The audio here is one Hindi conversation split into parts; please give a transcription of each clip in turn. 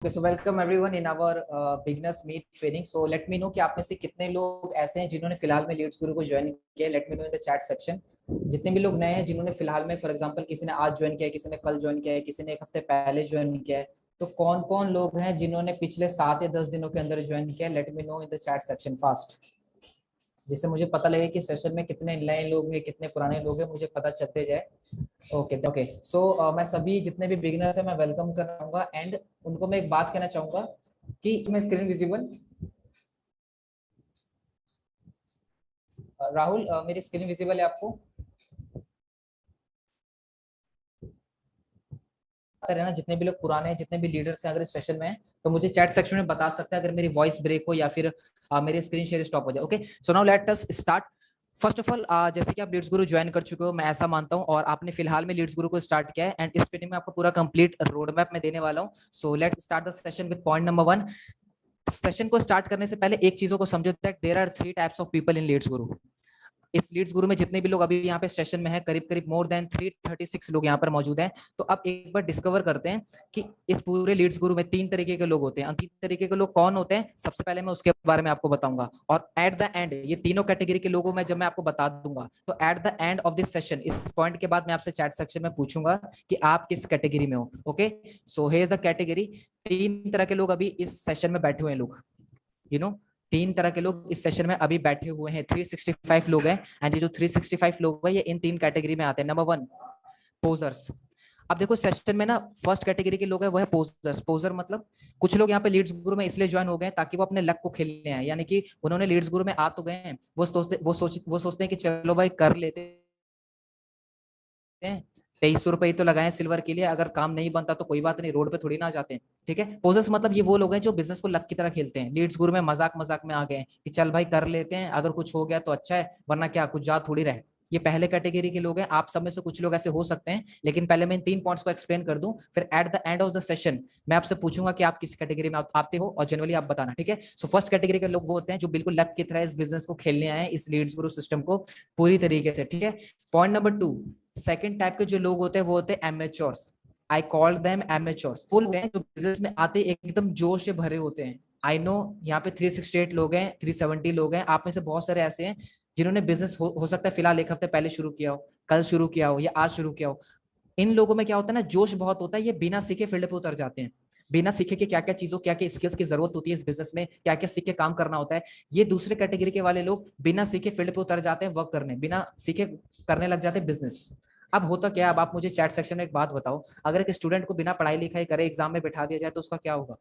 Okay, so welcome everyone in our beginners meet training. So let me know कि आप में से कितने लोग ऐसे हैं जिन्होंने फिलहाल में लीड्स गुरु को ज्वाइन किया है. Let me know in the chat section. जितने भी लोग नए हैं जिन्होंने फिलहाल में फॉर एग्जांपल किसी ने आज ज्वाइन किया है, किसी ने कल ज्वाइन किया है, किसी ने एक हफ्ते पहले ज्वाइन किया है, तो कौन कौन लोग हैं जिन्होंने पिछले 7 या 10 दिनों के अंदर ज्वाइन किया है. Let me know in the chat section fast, जिससे मुझे पता लगे कि सेशन में कितने नए लोग हैं, कितने पुराने लोग हैं, मुझे पता चलते जाए. ओके सो मैं सभी जितने भी बिगिनर्स हैं मैं वेलकम कर रहा एंड उनको मैं एक बात कहना चाहूंगा कि मैं स्क्रीन विजिबल. राहुल, मेरी स्क्रीन विजिबल है आपको? रहना जितने भी लोग पुराने हैं, जितने भी लीडर्स हैं, अगर इस सेशन में हैं तो मुझे चैट सेक्शन में बता सकते हैं अगर मेरी वॉइस ब्रेक हो या फिर मेरी स्क्रीन शेयर स्टॉप हो जाए. Okay, so now let us start. First of all, जैसे कि आप लीड्स गुरु ज्वाइन कर चुके हो, मैं ऐसा मानता हूं, और आपने फिलहाल में लीड्स गुरु को स्टार्ट किया है एंड इस ट्रेनिंग में आपको पूरा कंप्लीट रोड मैप में देने वाला हूं. So let's start the session with point number 1. Session को स्टार्ट करने से पहले एक चीजों को समझो that there are 3 types of people in Leads Guru. इस लीड्स गुरु में जितने भी लोग अभी यहाँ पे सेशन में है, करीब करीब मोर देन 336 लोग यहाँ पर मौजूद हैं. तो अब एक बार डिस्कवर करते हैं कि इस पूरे लीड्स गुरु में 3 तरीके के लोग होते हैं. 3 तरीके के लोग कौन होते हैं, सबसे पहले मैं उसके बारे में आपको बताऊंगा. और एट द एंड ये तीनों कैटेगरी के लोगों में जब मैं आपको बता दूंगा तो at the end of this session, इस पॉइंट के बाद मैं आपसे चैट सेक्शन में पूछूंगा कि आप किस कैटेगरी में हो. Okay, so here is the category. 3 तरह के लोग अभी इस सेशन में बैठे हुए हैं लोग, यू नो 3 तरह के लोग इस सेशन में अभी बैठे हुए हैं. 365 लोग हैं एंड ये जो 365 लोग हैं ये इन 3 कैटेगरी में आते हैं. Number 1, posers. अब देखो सेशन में ना फर्स्ट कैटेगरी के लोग हैं वो है पोजर्स. पोजर मतलब कुछ लोग यहाँ पे लीड्स गुरु में इसलिए ज्वाइन हो गए ताकि वो अपने लक को खेलने आए, यानी कि उन्होंने लीड्स गुरु में आ तो गए हैं, वो सोचते हैं कि चलो भाई कर लेते हैं, 2300 रुपए ही तो लगाए सिल्वर के लिए, अगर काम नहीं बनता तो कोई बात नहीं, रोड पे थोड़ी ना जाते हैं. ठीक है, पोजर्स मतलब ये वो लोग हैं जो बिजनेस को लक की तरह खेलते हैं. लीड्स गुरु में मजाक मजाक में आ गए कि चल भाई कर लेते हैं, अगर कुछ हो गया तो अच्छा है, वरना क्या कुछ जा थोड़ी रहे. ये पहले कैटेगरी के लोग हैं. आप सब में से कुछ लोग ऐसे हो सकते हैं, लेकिन पहले मैं इन 3 पॉइंट्स को एक्सप्लेन कर दूं, फिर at the end of the session मैं आपसे पूछूंगा कि आप किस कैटेगरी में आते हो और जनरली आप बताना. ठीक है, सो फर्स्ट कैटेगरी के लोग वो होते हैं जो बिल्कुल लक की तरह इस बिजनेस को खेलने आए हैं, इस लीड्स गुरु सिस्टम को पूरी तरीके से. ठीक है, पॉइंट नंबर 2, सेकंड टाइप के जो लोग होते हैं वो होते हैं amateurs. I call them amateurs. वो लोग हैं जो बिजनेस में आते एकदम जोश से भरे होते हैं. आई नो यहाँ पे 368 लोग हैं, 370 लोग हैं, आप में से बहुत सारे ऐसे हैं जिन्होंने बिजनेस हो सकता है फिलहाल एक हफ्ते पहले शुरू किया हो, कल शुरू किया हो या आज शुरू किया हो. इन लोगों में क्या होता है ना, जोश बहुत होता है, ये बिना सीखे फील्ड पे उतर जाते हैं. बिना सीखे के क्या क्या चीजों, क्या क्या स्किल्स की जरूरत होती है इस बिजनेस में, क्या क्या सीख के काम करना होता है, ये दूसरे कैटेगरी के वाले लोग बिना सीखे फील्ड पे उतर जाते हैं वर्क करने, बिना सीखे करने लग जाते हैं बिजनेस. अब होता क्या है, अब आप मुझे चैट सेक्शन में एक बात बताओ, अगर एक स्टूडेंट को बिना पढ़ाई लिखाई करे एग्जाम में बैठा दिया जाए तो उसका क्या होगा?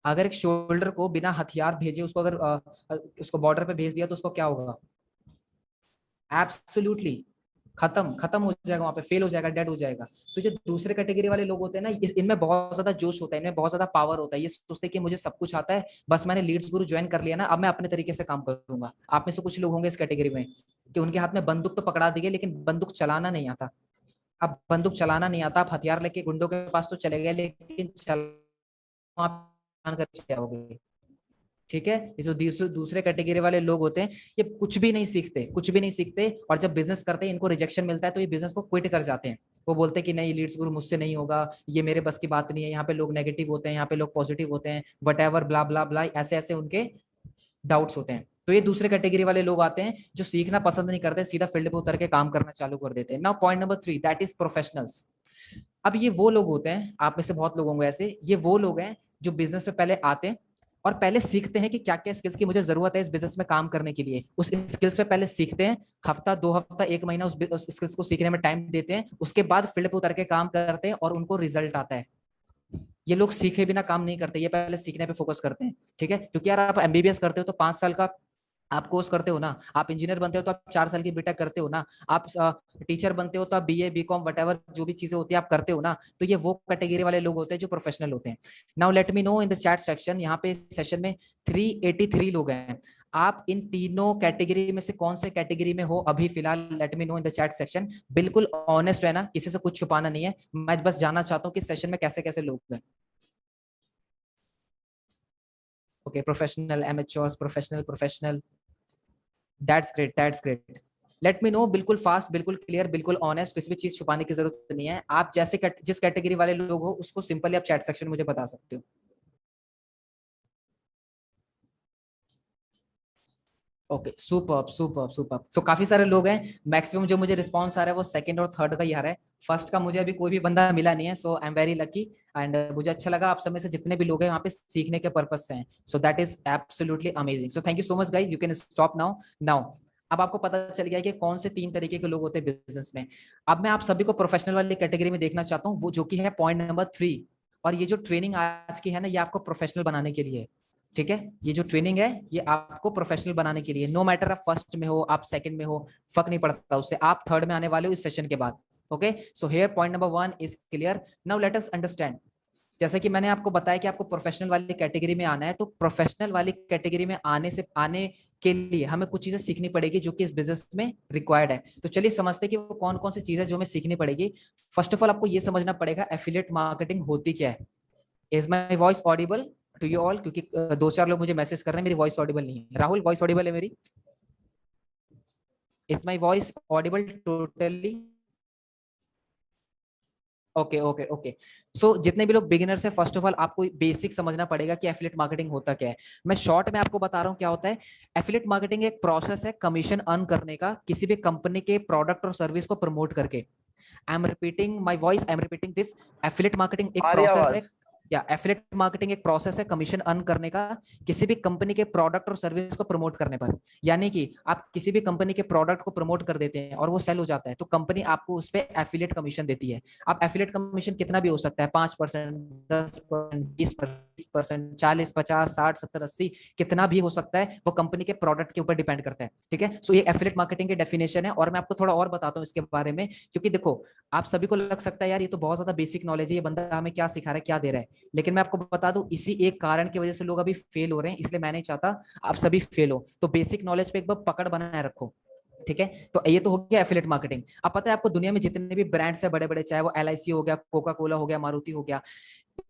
अगर एक शोल्डर को बिना हथियार भेजे उसको अगर उसको बॉर्डर पे भेज दिया तो उसको क्या होगा? एब्सोल्युटली खत्म खत्म हो जाएगा, वहां पे फेल हो जाएगा, डेड हो जाएगा. तो जो दूसरे कैटेगरी वाले लोग होते हैं ना, इनमें बहुत ज्यादा जोश होता है, इनमें बहुत ज्यादा पावर होता है. ये सोचते हैं कि मुझे सब कुछ आता है, बस मैंने लीड्स गुरु ज्वाइन कर लिया ना, अब मैं अपने तरीके से काम करूंगा. आप में से कुछ लोग होंगे इस कैटेगरी में कि उनके हाथ में बंदूक तो पकड़ा दी गई लेकिन बंदूक चलाना नहीं आता. अब बंदूक चलाना नहीं आता, आप हथियार लेके गुंडों के पास तो चले गए लेकिन आप कर जाओगे. ठीक है, ये जो दूसरे कैटेगरी वाले लोग होते हैं ये कुछ भी नहीं सीखते, कुछ भी नहीं सीखते, और जब बिजनेस करते हैं इनको रिजेक्शन मिलता है तो ये बिजनेस को क्विट कर जाते हैं. वो बोलते हैं कि नहीं लीड्स गुरु मुझसे नहीं होगा, ये मेरे बस की बात नहीं है, यहाँ पे लोग नेगेटिव होते हैं, यहाँ पे लोग पॉजिटिव होते हैं, वट एवर ब्ला ब्ला ब्ला, ऐसे ऐसे उनके डाउट्स होते हैं. तो ये दूसरे कैटेगरी वाले लोग आते हैं जो सीखना पसंद नहीं करते, सीधा फील्ड पे उतर के काम करना चालू कर देते हैं. Now point number 3, that is professionals. अब ये वो लोग होते हैं, आप में से बहुत लोग होंगे ऐसे, ये वो लोग हैं जो बिजनेस में पहले आते हैं और पहले सीखते हैं कि क्या क्या स्किल्स की मुझे जरूरत है इस बिजनेस में काम करने के लिए. उस स्किल्स पे पहले सीखते हैं, हफ्ता 2 हफ्ता 1 महीना उस स्किल्स को सीखने में टाइम देते हैं, उसके बाद फील्ड पे उतर के काम करते हैं और उनको रिजल्ट आता है. ये लोग सीखे बिना काम नहीं करते, ये पहले सीखने पे फोकस करते हैं. ठीक है, क्योंकि यार आप एमबीबीएस करते हो तो 5 साल का आप कोर्स करते हो ना, आप इंजीनियर बनते हो तो आप 4 साल की बीटेक करते हो ना, आप टीचर बनते हो तो आप बीए बीकॉम वटेवर जो भी चीजें होती है आप करते हो ना. तो ये वो कैटेगरी वाले लोग होते हैं जो प्रोफेशनल होते हैं. Now let me know in the chat section, यहाँ पे सेशन में 383 लोग हैं. आप इन तीनों कैटेगरी में से कौन से कैटेगरी में हो अभी फिलहाल? Let me know in the chat section. बिल्कुल ऑनेस्ट रहना, किसी से कुछ छुपाना नहीं है, मैं बस जानना चाहता हूँ कि सेशन में कैसे कैसे लोग हैं. Okay, professional, amateurs, professional, professional, that's great, that's great. Let me know, बिल्कुल फास्ट, बिल्कुल क्लियर, बिल्कुल ऑनेस्ट, किसी भी चीज छुपाने की जरूरत नहीं है। आप जैसे जिस कैटेगरी वाले लोग हो उसको सिंपली आप चैट सेक्शन में मुझे बता सकते हो। Okay, super super super. So काफी सारे लोग हैं, मैक्सिमम जो मुझे रिस्पॉन्स आ रहा है वो सेकंड और थर्ड का ही आ रहा है। फर्स्ट का मुझे अभी कोई भी बंदा मिला नहीं है, so I am very lucky. And मुझे अच्छा लगा, आप सब में से जितने भी लोग हैं वहाँ पे सीखने के पर्पज से हैं, so that is absolutely amazing. So thank you so much guys, you can stop now. Now अब आपको पता चल गया कि कौन से 3 तरीके के लोग होते हैं बिजनेस में। अब मैं आप सभी को प्रोफेशनल वाली कैटेगरी में देखना चाहता हूँ, वो जो कि है पॉइंट नंबर 3। और ये जो ट्रेनिंग आज की है ना, ये आपको प्रोफेशनल बनाने के लिए है। ठीक है, ये जो ट्रेनिंग है ये आपको प्रोफेशनल बनाने के लिए, नो मैटर आप फर्स्ट में हो, आप सेकंड में हो, फर्क नहीं पड़ता उससे, आप थर्ड में आने वाले हो इस सेशन के बाद। Okay, so here point number 1 is clear. Now let us understand. जैसे कि मैंने आपको बताया कि आपको प्रोफेशनल वाली कैटेगरी में आना है, तो प्रोफेशनल वाली कैटेगरी में आने के लिए हमें कुछ चीजें सीखनी पड़ेगी जो कि इस बिजनेस में रिक्वायर्ड है। तो चलिए समझते हैं कि वो कौन कौन सी चीजें जो हमें सीखनी पड़ेगी। फर्स्ट ऑफ ऑल आपको ये समझना पड़ेगा एफिलिएट मार्केटिंग होती क्या है। Is my voice audible to you all? क्योंकि 2-4 लोग मुझे मैसेज कर रहे हैं मेरी वॉइस ऑडिबल नहीं है। राहुल, वॉइस ऑडिबल है मेरी? Is my voice audible totally? Okay okay okay. So जितने भी लोग बिगिनर्स है, फर्स्ट ऑफ ऑल आपको बेसिक समझना पड़ेगा कि एफिलिएट मार्केटिंग होता क्या है। मैं शॉर्ट में आपको बता रहा हूँ क्या होता है। एफिलिएट मार्केटिंग एक प्रोसेस है कमीशन अर्न करने का किसी भी कंपनी के प्रोडक्ट और सर्विस को प्रमोट करके। I am repeating my voice, I am repeating this. Affiliate marketing एक आ रही प्रोसेस है, आवाज? या एफिलिएट मार्केटिंग एक प्रोसेस है कमीशन अर्न करने का किसी भी कंपनी के प्रोडक्ट और सर्विस को प्रमोट करने पर। यानी कि आप किसी भी कंपनी के प्रोडक्ट को प्रमोट कर देते हैं और वो सेल हो जाता है, तो कंपनी आपको उस पर एफिलिएट कमीशन देती है। अब एफिलिएट कमीशन कितना भी हो सकता है, 5%, 10%, 20%, 40, 50, 60, 70, 80, कितना भी हो सकता है, वो कंपनी के प्रोडक्ट के ऊपर डिपेंड करता है। ठीक है, सो ये एफिलिएट मार्केटिंग की डेफिनेशन है। और मैं आपको थोड़ा और बताता हूँ इसके बारे में, क्योंकि देखो आप सभी को लग सकता है यार ये तो बहुत ज्यादा बेसिक नॉलेज है, ये बंदा हमें क्या सिखा रहा है, क्या दे रहा है। लेकिन मैं आपको बता दूं, इसी एक कारण की वजह से लोग अभी फेल हो रहे हैं, इसलिए मैं नहीं चाहता आप सभी फेल हो। तो बेसिक नॉलेज पे एक बार पकड़ बनाए रखो। ठीक है, तो ये तो हो गया एफिलिएट मार्केटिंग। अब पता है आपको दुनिया में जितने भी ब्रांड्स है बड़े बड़े, चाहे वो LIC हो गया, कोका कोला हो गया, मारुति हो गया,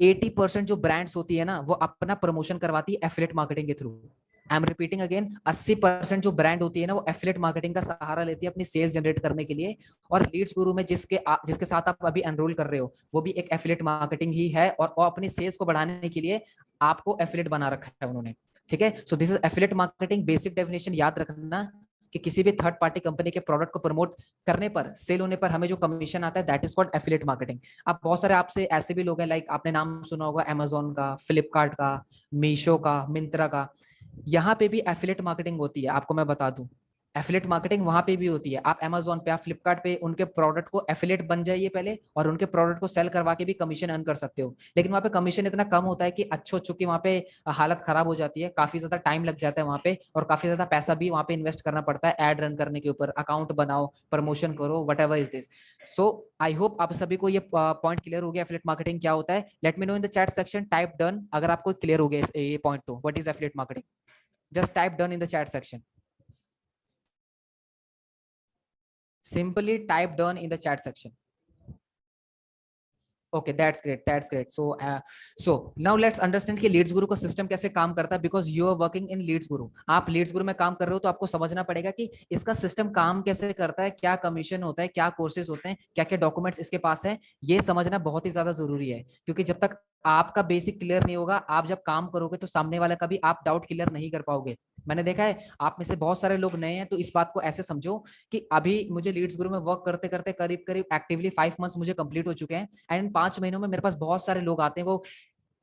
80% जो ब्रांड्स होती है ना वो अपना प्रमोशन करवाती है एफिलिएट मार्केटिंग के through. I am repeating again, 80% जो ब्रांड होती है ना वो एफिलिएट मार्केटिंग का सहारा लेती है अपनी सेल्स जनरेट करने के लिए। और लीड्स गुरु में जिसके साथ आप अभी एनरोल कर रहे हो वो भी एक एफिलिएट मार्केटिंग ही है, और वो अपनी सेल्स को बढ़ाने के लिए आपको एफिलिएट बना रखा है उन्होंने। ठीक है, सो this is affiliate marketing. Basic definition याद रखना कि किसी भी थर्ड पार्टी कंपनी के प्रोडक्ट को प्रमोट करने पर, सेल होने पर हमें जो कमीशन आता है that is called affiliate marketing. अब बहुत सारे आपसे ऐसे भी लोग हैं, लाइक आपने नाम सुना होगा अमेजोन का, फ्लिपकार्ट का, मीशो का, मिंत्रा का, यहाँ पे भी एफिलिएट मार्केटिंग होती है। आपको मैं बता दूं, एफिलिएट मार्केटिंग वहां पे भी होती है। आप अमेजोन पे, आप फ्लिपकार्ट पे उनके प्रोडक्ट को एफिलिएट बन जाइए पहले, और उनके प्रोडक्ट को सेल करवा के भी कमीशन अर्न कर सकते हो। लेकिन वहां पे कमीशन इतना कम होता है कि अच्छो चुकी वहां पे हालत खराब हो जाती है, काफी ज्यादा टाइम लग जाता है वहां पे, और काफी ज्यादा पैसा भी वहां पे इन्वेस्ट करना पड़ता है एड रन करने के ऊपर, अकाउंट बनाओ, प्रमोशन करो, what ever is this. So I hope आप सभी को ये पॉइंट क्लियर हो गया एफिलिएट मार्केटिंग क्या होता है। Let me know in the chat section, type done अगर आपको क्लियर हो गया ये पॉइंट। तो what is affiliate marketing? just type done in the chat section. Simply type done in the chat section. Okay, that's great, that's great. So now let's understand कि लीड्स गुरु का सिस्टम कैसे काम करता है, because you are working in Leads Guru. आप लीड्स गुरु में काम कर रहे हो तो आपको समझना पड़ेगा कि इसका सिस्टम काम कैसे करता है, क्या कमीशन होता है, क्या कोर्सेज होते हैं, क्या क्या डॉक्यूमेंट्स इसके पास है। ये समझना बहुत ही ज्यादा जरूरी है, क्योंकि जब तक आपका बेसिक क्लियर नहीं होगा, आप जब काम करोगे तो सामने वाला का भी आप डाउट क्लियर नहीं कर पाओगे। मैंने देखा है आप में से बहुत सारे लोग नए हैं, तो इस बात को ऐसे समझो कि अभी मुझे लीड्स गुरु में वर्क करते करते करीब करीब एक्टिवली 5 मंथ्स मुझे कंप्लीट हो चुके हैं। एंड इन 5 महीनों में मेरे पास बहुत सारे लोग आते हैं, वो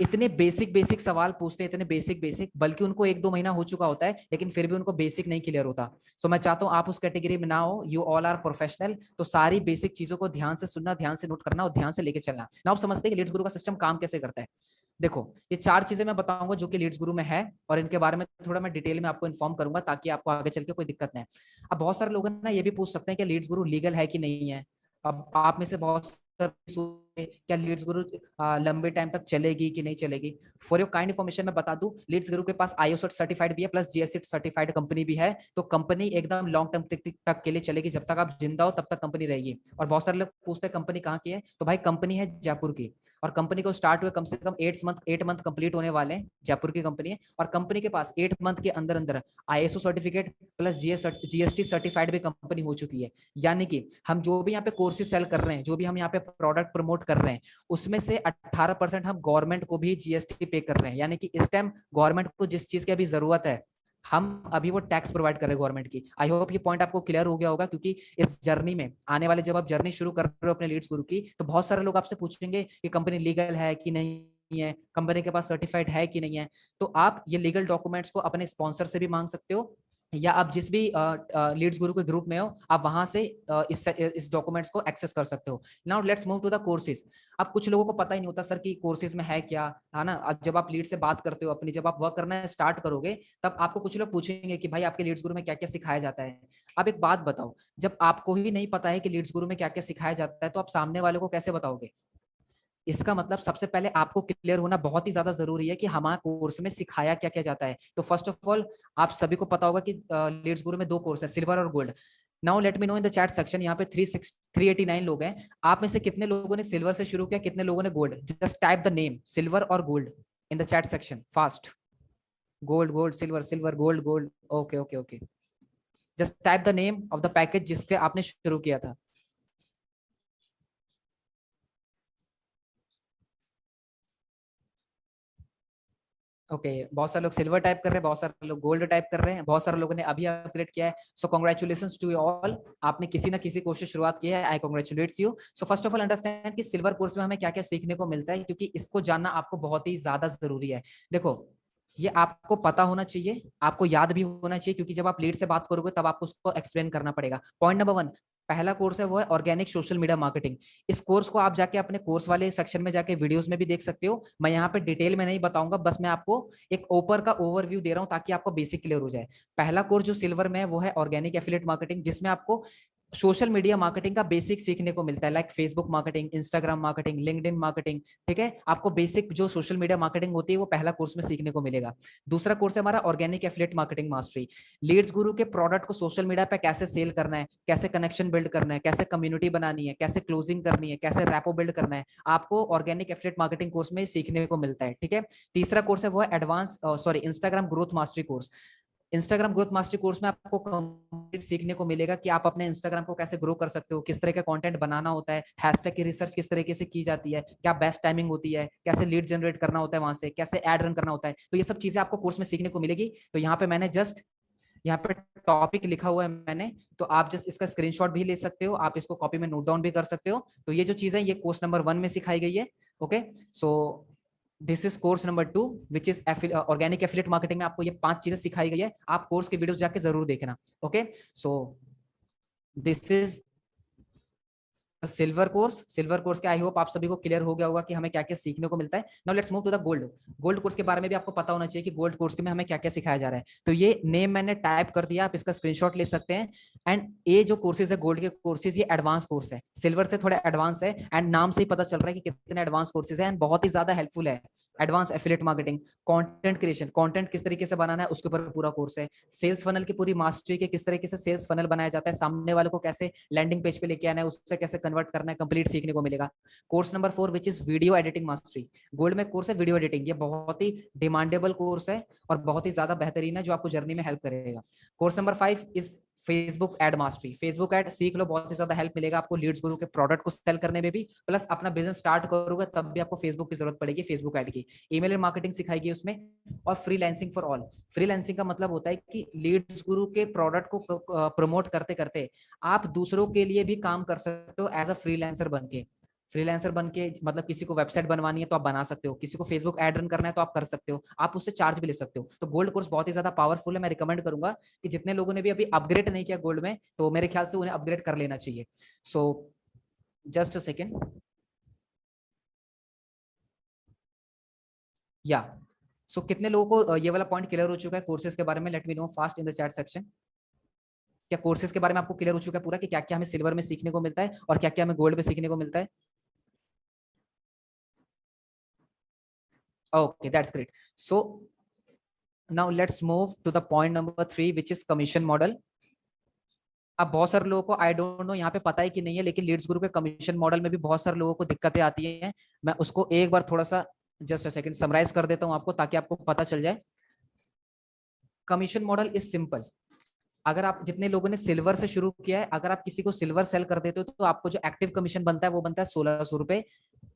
इतने बेसिक बेसिक सवाल पूछते हैं, इतने बेसिक बेसिक, बल्कि उनको 1-2 महीना हो चुका होता है लेकिन फिर भी उनको बेसिक नहीं क्लियर होता। सो मैं चाहता हूं आप उस कैटेगरी में ना हो, यू ऑल आर प्रोफेशनल। तो सारी बेसिक चीजों को ध्यान से सुनना, ध्यान से नोट करना और ध्यान से लेके चलना। ना आप समझते हैं कि लीड्स गुरु का सिस्टम काम कैसे करता है। देखो, ये 4 चीजें मैं बताऊंगा जो कि लीड्स गुरु में है, और इनके बारे में थोड़ा मैं डिटेल में आपको इन्फॉर्म करूंगा ताकि आपको आगे चल के कोई दिक्कत नहीं है। अब बहुत सारे लोग ना ये भी पूछ सकते हैं कि लीड्स गुरु लीगल है कि नहीं है। अब आप में से बहुत क्या लीड्स गुरु लंबे टाइम तक चलेगी कि नहीं चलेगी। फॉर योर काइंड इन्फॉर्मेशन मैं बता दूं, लीड्स गुरु के पास ISO सर्टिफाइड भी है प्लस GST सर्टिफाइड कंपनी भी है, तो कंपनी एकदम लॉन्ग टर्म तक के लिए चलेगी, जब तक आप जिंदा हो तब तक कंपनी रहेगी। और बहुत सारे लोग पूछते हैं कंपनी कहाँ की है, तो भाई कंपनी है जयपुर की, और कंपनी को स्टार्ट हुए कम से कम 8 मंथ कंप्लीट होने वाले हैं, जयपुर की कंपनी है, और कंपनी के पास 8 मंथ के अंदर अंदर ISO certificate plus GST certified भी कंपनी हो चुकी है। यानी कि हम जो भी यहाँ पे कोर्सेज सेल कर रहे हैं, जो भी हम यहाँ पे प्रोडक्ट प्रमोट कर रहे हैं, उसमें से 18% हम गवर्नमेंट को भी GST पे कर रहे हैं। यानी कि इस टाइम गवर्नमेंट को जिस चीज की अभी जरूरत है, हम अभी वो टैक्स प्रोवाइड कर रहे हैं गवर्नमेंट की। आई होप ये पॉइंट आपको क्लियर हो गया होगा, क्योंकि इस जर्नी में आने वाले, जब आप जर्नी शुरू कर रहे हो अपने लीड्स गुरु की, तो बहुत सारे लोग आपसे पूछेंगे कि कंपनी लीगल है कि नहीं है, कंपनी के पास सर्टिफाइड है कि नहीं है। तो आप ये लीगल डॉक्यूमेंट्स को अपने स्पॉन्सर से भी मांग सकते हो, या आप जिस भी लीड्स गुरु के ग्रुप में हो, आप वहां से इस डॉक्यूमेंट्स को एक्सेस कर सकते हो। Now let's move to the courses. अब कुछ लोगों को पता ही नहीं होता सर कि कोर्सेज में है क्या, है ना। अब जब आप लीड से बात करते हो अपनी, जब आप वर्क करना स्टार्ट करोगे, तब आपको कुछ लोग पूछेंगे कि भाई आपके लीड्स गुरु में क्या क्या सिखाया जाता है। अब एक बात बताओ, जब आपको ही नहीं पता है कि लीड्स गुरु में क्या क्या सिखाया जाता है, तो आप सामने वाले को कैसे बताओगे। इसका मतलब सबसे पहले आपको क्लियर होना बहुत ही ज्यादा जरूरी है कि हमारे कोर्स में सिखाया क्या क्या जाता है। तो फर्स्ट ऑफ ऑल आप सभी को पता होगा कि लीड्स गुरु में 2 कोर्स है, सिल्वर और gold. Now let me know in the chat section, यहाँ पे 389 लोग हैं, आप में से कितने लोगों ने सिल्वर से शुरू किया, कितने लोगों ने gold. Just type the name silver और gold in the chat section fast. Gold gold silver silver gold gold, okay okay okay. Just type the name of the package जिससे आपने शुरू किया था। ओके बहुत सारे लोग सिल्वर टाइप कर रहे हैं, बहुत सारे लोग गोल्ड टाइप कर रहे हैं, बहुत सारे लोगों ने अभी अपग्रेड किया है। So congratulations to you all, आपने किसी ना किसी कोर्स से शुरुआत की है, I congratulates you. So first of all understand कि सिल्वर कोर्स में हमें क्या क्या सीखने को मिलता है, क्योंकि इसको जानना आपको बहुत ही ज्यादा जरूरी है। देखो ये आपको पता होना चाहिए, आपको याद भी होना चाहिए, क्योंकि जब आप लीड से बात करोगे तब आपको उसको एक्सप्लेन करना पड़ेगा। पॉइंट नंबर 1, पहला कोर्स है वो है ऑर्गेनिक सोशल मीडिया मार्केटिंग। इस कोर्स को आप जाके अपने कोर्स वाले सेक्शन में जाके वीडियोस में भी देख सकते हो। मैं यहाँ पे डिटेल में नहीं बताऊंगा, बस मैं आपको एक ऊपर का ओवरव्यू दे रहा हूँ ताकि आपको बेसिक क्लियर हो जाए। पहला कोर्स जो सिल्वर में है वो है ऑर्गेनिक एफिलिएट मार्केटिंग, जिसमें आपको सोशल मीडिया मार्केटिंग का बेसिक सीखने को मिलता है, like Facebook marketing, Instagram marketing, LinkedIn marketing. ठीक है, आपको बेसिक जो सोशल मीडिया मार्केटिंग होती है वो पहला कोर्स में सीखने को मिलेगा। दूसरा कोर्स है हमारा organic affiliate marketing mastery. Leads Guru के प्रोडक्ट को सोशल मीडिया पे कैसे सेल करना है, कैसे कनेक्शन बिल्ड करना है, कैसे कम्युनिटी बनानी है, कैसे क्लोजिंग करनी है, कैसे रैपो बिल्ड करना है, आपको ऑर्गेनिक एफिलिएट मार्केटिंग कोर्स में सीखने को मिलता है। ठीक है, तीसरा कोर्स है वो है advance Instagram growth mastery course. Instagram growth mastery course में आपको कंप्लीट सीखने को मिलेगा कि आप अपने इंस्टाग्राम को कैसे ग्रो कर सकते हो, किस तरह का कंटेंट बनाना होता है, हैशटैग की रिसर्च किस तरीके से की जाती है, क्या बेस्ट टाइमिंग होती है, कैसे लीड जनरेट करना होता है वहां से, कैसे एड रन करना होता है। तो ये सब चीजें आपको कोर्स में सीखने को मिलेगी। तो यहाँ पे मैंने जस्ट यहाँ पे टॉपिक लिखा हुआ है मैंने, तो आप जस्ट इसका स्क्रीनशॉट भी ले सकते हो, आप इसको कॉपी में नोट डाउन भी कर सकते हो। तो ये जो चीज है ये कोर्स नंबर 1 में सिखाई गई है। Okay, so this is course number 2 which is organic affiliate marketing में आपको ये 5 चीजें सिखाई गई है। आप कोर्स के वीडियोस जाके जरूर देखना। Okay, so this is silver course के आई होप आप सभी को क्लियर हो गया होगा कि हमें क्या क्या सीखने को मिलता है। Now let's move to the gold. Gold course के बारे में भी आपको पता होना चाहिए कि गोल्ड कोर्स में हमें क्या क्या सिखाया जा रहा है। तो ये नेम मैंने टाइप कर दिया, आप इसका स्क्रीनशॉट ले सकते हैं। एंड ये जो कोर्सेज है गोल्ड के कोर्सेज, ये एडवांस कोर्स है, सिल्वर से थोड़ा एडवांस है, एंड नाम से ही पता चल रहा है कि कितने एडवांस कोर्सेज है, एंड बहुत ही ज्यादा हेल्पफुल है। Advance affiliate marketing, content creation, content किस तरीके से बनाना है उसके ऊपर पूरा कोर्स है। सेल्स फनल की पूरी मास्टरी के किस तरीके से सेल्स फनल बनाया जाता है, सामने वाले को कैसे लैंडिंग पेज पे लेके आना है, उससे कैसे कन्वर्ट करना है, कंप्लीट सीखने को मिलेगा। Course number 4 which is video editing mastery. Gold में कोर्स है वीडियो एडिटिंग, ये बहुत ही डिमांडेबल कोर्स है और बहुत ही ज्यादा बेहतरीन है, जो आपको जर्नी में हेल्प करेगा। Course number 5 is Facebook ad mastery. Facebook ad सीख लो, बहुत ही ज्यादा हेल्प मिलेगा आपको लीड्स गुरु के प्रोडक्ट को सेल करने में भी, प्लस अपना बिजनेस स्टार्ट करोगे तब भी आपको फेसबुक की जरूरत पड़ेगी, फेसबुक एड की। ईमेल मार्केटिंग सिखाएगी उसमें, और फ्रीलांसिंग फॉर ऑल। फ्रीलांसिंग का मतलब होता है कि लीड्स गुरु के प्रोडक्ट को प्रमोट करते करते आप दूसरों के लिए भी काम कर सकते हो एज अ फ्रीलांसर बन के। फ्रीलांसर बन के मतलब किसी को वेबसाइट बनवानी है तो आप बना सकते हो, किसी को फेसबुक एड रन करना है तो आप कर सकते हो, आप उससे चार्ज भी ले सकते हो। तो गोल्ड कोर्स बहुत ही ज्यादा पावरफुल है, मैं रिकमेंड करूंगा कि जितने लोगों ने भी अभी अपग्रेड नहीं किया गोल्ड में, तो मेरे ख्याल से उन्हें अपग्रेड कर लेना चाहिए। सो जस्ट अ सेकेंड, या सो कितने लोगों को ये वाला पॉइंट क्लियर हो चुका है कोर्सेज के बारे में, let me know fast in the chat section. क्या कोर्सेज के बारे में आपको क्लियर हो चुका है पूरा कि क्या क्या हमें सिल्वर में सीखने को मिलता है और क्या क्या हमें गोल्ड में सीखने को मिलता है। Okay, that's great. So now let's move to the point number 3, which is commission model. अब बहुत सारे लोगों को आई डोंट नो यहाँ पे पता है कि नहीं है, लेकिन लीड्स ग्रुप के कमीशन मॉडल में भी बहुत सारे लोगों को दिक्कतें आती हैं। मैं उसको एक बार थोड़ा सा जस्ट अ सेकंड समराइज कर देता हूँ आपको, ताकि आपको पता चल जाए। Commission model is simple. अगर आप जितने लोगों ने सिल्वर से शुरू किया है, अगर आप किसी को सिल्वर सेल कर देते हो तो आपको जो एक्टिव कमीशन बनता है वो बनता है 1600 रुपए।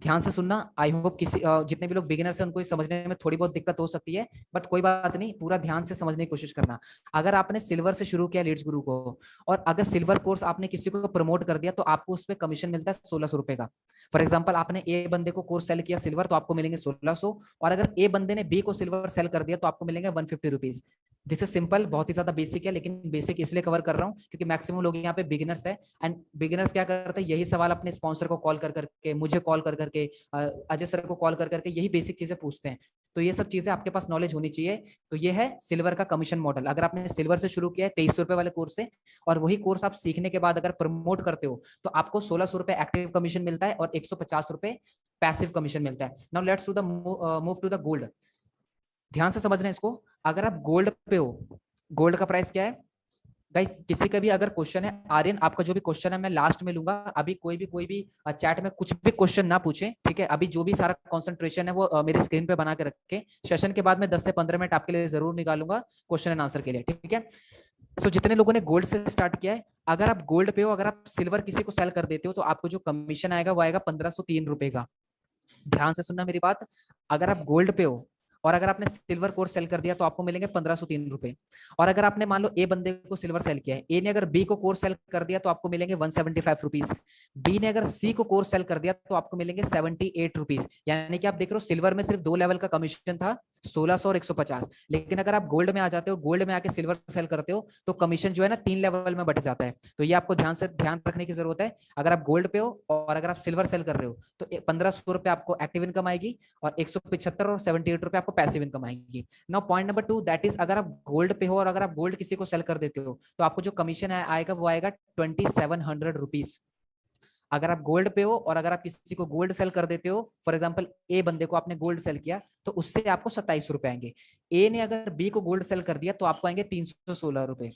ध्यान से सुनना, आई होप किसी जितने भी लोग बिगिनर्स हैं उनको समझने में थोड़ी बहुत दिक्कत हो सकती है, बट कोई बात नहीं, पूरा ध्यान से समझने की कोशिश करना। अगर आपने सिल्वर से शुरू किया लीड्स गुरु को, और अगर सिल्वर कोर्स आपने किसी को प्रमोट कर दिया, तो आपको उस पर कमीशन मिलता है 1600 रुपए का। फॉर एग्जाम्पल, आपने ए बंदे को कोर्स सेल किया सिल्वर, तो आपको मिलेंगे 1600, और अगर ए बंदे ने बी को सिल्वर सेल कर दिया तो आपको मिलेंगे 150 रुपीज। दिस इज सिंपल, बहुत ही ज्यादा बेसिक है, लेकिन बेसिक इसलिए कवर कर रहा हूँ क्योंकि मैक्सिमम लोग यहाँ पे बिगिनर्स है। एंड बिगिनर्स क्या करते हैं, यही सवाल अपने स्पॉन्सर को कॉल कर करके, मुझे कॉल कर करके, अजय सर को कॉल कर करके यही बेसिक चीजें पूछते हैं। तो ये सब चीजें आपके पास नॉलेज होनी चाहिए। तो ये है सिल्वर का कमीशन मॉडल। अगर आपने सिल्वर से शुरू किया है 2300 रुपए वाले कोर्स से, और वही कोर्स आप सीखने के बाद अगर प्रमोट करते हो, तो आपको 1600 रुपए एक्टिव कमीशन मिलता है और 150 रुपए पैसिव कमीशन मिलता है। Now let's do the move to the gold. ध्यान से समझना इसको। अगर आप गोल्ड पे हो, गोल्ड का प्राइस क्या है गाइस? किसी का भी अगर क्वेश्चन है, आर्यन आपका जो भी क्वेश्चन है मैं लास्ट में लूंगा। अभी कोई भी चैट में कुछ भी क्वेश्चन ना पूछे, ठीक है? अभी जो भी सारा कंसंट्रेशन है वो मेरे स्क्रीन पे बना के रखे। सेशन के बाद में 10 से 15 मिनट आपके लिए जरूर निकालूंगा क्वेश्चन एंड आंसर के लिए, ठीक है? सो जितने लोगों ने गोल्ड से स्टार्ट किया है, अगर आप गोल्ड पे हो, अगर आप सिल्वर किसी को सेल कर देते हो, तो आपको जो कमीशन आएगा वो आएगा 1503 रुपए का। ध्यान से सुनना मेरी बात। अगर आप गोल्ड पे हो और अगर आपने सिल्वर कोर्स सेल कर दिया, तो आपको मिलेंगे 1503 रुपए। और अगर आपने मान लो ए बंदे को सिल्वर सेल किया है, ए ने अगर बी को कोर्स सेल कर दिया तो आपको मिलेंगे 175 रुपीज। बी ने अगर सी को कोर्स सेल कर दिया तो आपको मिलेंगे 78 रुपीज। यानी कि आप देख रहे हो सिल्वर में सिर्फ 2 लेवल का कमीशन था, 1600 और 150। लेकिन अगर आप गोल्ड में आ जाते हो, गोल्ड में आके सिल्वर सेल करते हो, तो कमीशन जो है ना 3 लेवल में बढ़ जाता है। तो ये आपको ध्यान रखने की जरूरत है। अगर आप गोल्ड पे हो और अगर आप सिल्वर सेल कर रहे हो, तो 1500 रुपए आपको एक्टिव इनकम आएगी और 175 और 78 रुपए आपको पैसिव इनकम आएगी। Now point number 2, that is अगर आप गोल्ड पे हो और अगर आप गोल्ड किसी को सेल कर देते हो, तो आपको जो कमीशन आएगा वो आएगा 2700 रुपीज। अगर आप गोल्ड पे हो और अगर आप किसी को गोल्ड सेल कर देते हो, फॉर एग्जांपल ए बंदे को आपने गोल्ड सेल किया, तो उससे आपको 27 रुपए आएंगे। ए ने अगर बी को गोल्ड सेल कर दिया तो आपको आएंगे 316 रुपए।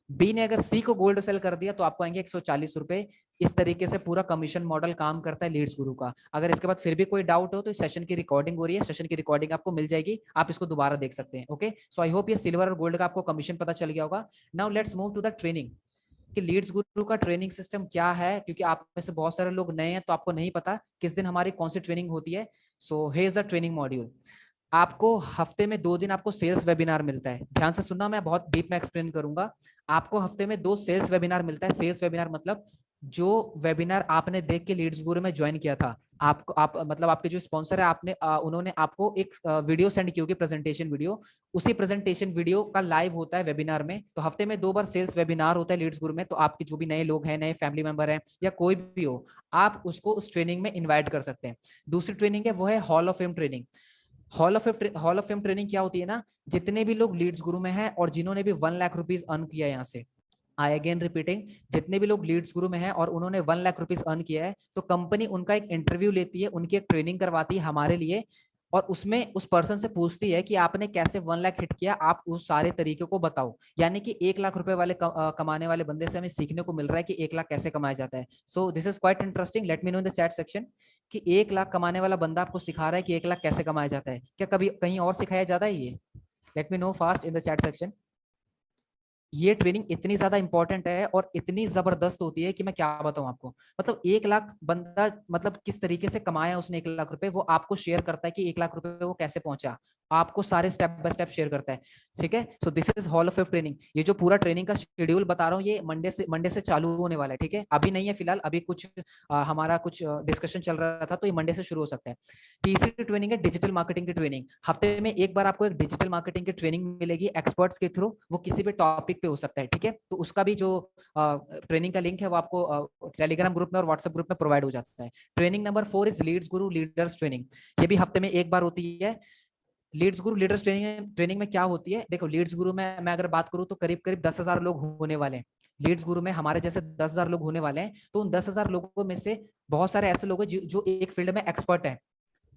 बी ने अगर सी को गोल्ड सेल कर दिया तो आपको आएंगे 140 रुपए। इस तरीके से पूरा कमीशन मॉडल काम करता है लीड्स गुरु का। अगर इसके बाद फिर भी कोई डाउट हो तो सेशन की रिकॉर्डिंग हो रही है, सेशन की रिकॉर्डिंग आपको मिल जाएगी, आप इसको दोबारा देख सकते हैं। ओके, सो आई होप ये सिल्वर और गोल्ड का आपको कमीशन पता चल गया होगा। Now let's move to the training कि लीड्स गुरु का ट्रेनिंग सिस्टम क्या है, क्योंकि आप में से बहुत सारे लोग नए हैं तो आपको नहीं पता किस दिन हमारी कौन सी ट्रेनिंग होती है। So here is the training module. आपको हफ्ते में 2 दिन आपको सेल्स वेबिनार मिलता है। ध्यान से सुनना, मैं बहुत डीप में एक्सप्लेन करूंगा। आपको हफ्ते में 2 सेल्स वेबिनार मिलता है। सेल्स वेबिनार मतलब जो वेबिनार आपने देख के लीड्स गुरु में ज्वाइन किया था, आपको मतलब आपके जो स्पॉन्सर है, आपने उन्होंने आपको एक वीडियो सेंड की होगी, प्रेजेंटेशन वीडियो। उसी प्रेजेंटेशन वीडियो का लाइव होता है वेबिनार में। तो हफ्ते में 2 बार सेल्स वेबिनार होता है लीड्स गुरु में। तो आपके जो भी नए लोग हैं, नए फैमिली मेंबर हैं या कोई भी हो, आप उसको उस ट्रेनिंग में इन्वाइट कर सकते हैं। दूसरी ट्रेनिंग है वो है hall of fame training. Hall of fame training क्या होती है ना, जितने भी लोग लीड्स गुरु में हैं और जिन्होंने भी 1 लाख रुपीज अर्न किया है यहाँ से, आई अगेन रिपीटिंग, जितने भी लोग लीड्स गुरु में हैं और उन्होंने 1 लाख रुपीज अर्न किया है, तो कंपनी उनका एक इंटरव्यू लेती है, उनकी एक ट्रेनिंग करवाती है हमारे लिए, और उसमें उस पर्सन से पूछती है कि आपने कैसे 1 लाख हिट किया, आप उस सारे तरीके को बताओ। यानी कि 1 लाख रुपए वाले कमाने वाले बंदे से हमें सीखने को मिल रहा है कि 1 लाख कैसे कमाया जाता है। सो this is quite interesting, let me know in the chat section कि 1 लाख कमाने वाला बंदा आपको सिखा रहा है कि 1 लाख कैसे कमाया जाता है। क्या कभी कहीं और सिखाया जाता है ये? Let me know fast in the chat section. ये ट्रेनिंग इतनी ज्यादा इंपॉर्टेंट है और इतनी जबरदस्त होती है कि मैं क्या बताऊं आपको। मतलब 1 लाख बंदा मतलब किस तरीके से कमाया उसने 1 लाख रुपए, वो आपको शेयर करता है कि 1 लाख रुपए वो कैसे पहुंचा, आपको सारे स्टेप बाय स्टेप शेयर करता है। ठीक है, सो this is hall of fame training. ये जो पूरा ट्रेनिंग का शेड्यूल बता रहा हूँ, ये मंडे से चालू होने वाला है। ठीक है, अभी नहीं है फिलहाल, अभी कुछ हमारा कुछ डिस्कशन चल रहा था, तो ये मंडे से शुरू हो सकता है। तीसरी ट्रेनिंग है डिजिटल मार्केटिंग की ट्रेनिंग। हफ्ते में एक बार आपको एक डिजिटल मार्केटिंग की ट्रेनिंग मिलेगी एक्सपर्ट्स के थ्रू, वो किसी भी टॉपिक पे हो सकता है। ठीक है, तो उसका भी जो ट्रेनिंग का लिंक है वो आपको टेलीग्राम ग्रुप में और व्हाट्सएप ग्रुप में प्रोवाइड हो जाता है। Training number 4 is Leeds Guru leaders training. ये भी हफ्ते में एक बार होती है। लीड्स गुरु लीडर्स ट्रेनिंग में क्या होती है, देखो लीड्स गुरु में मैं अगर बात करूं तो करीब करीब 10,000 लोग होने वाले हैं। लीड्स गुरु में हमारे जैसे 10,000 लोग होने वाले हैं। तो उन 10,000 लोगों में से बहुत सारे ऐसे लोग हैं जो एक फील्ड में एक्सपर्ट है।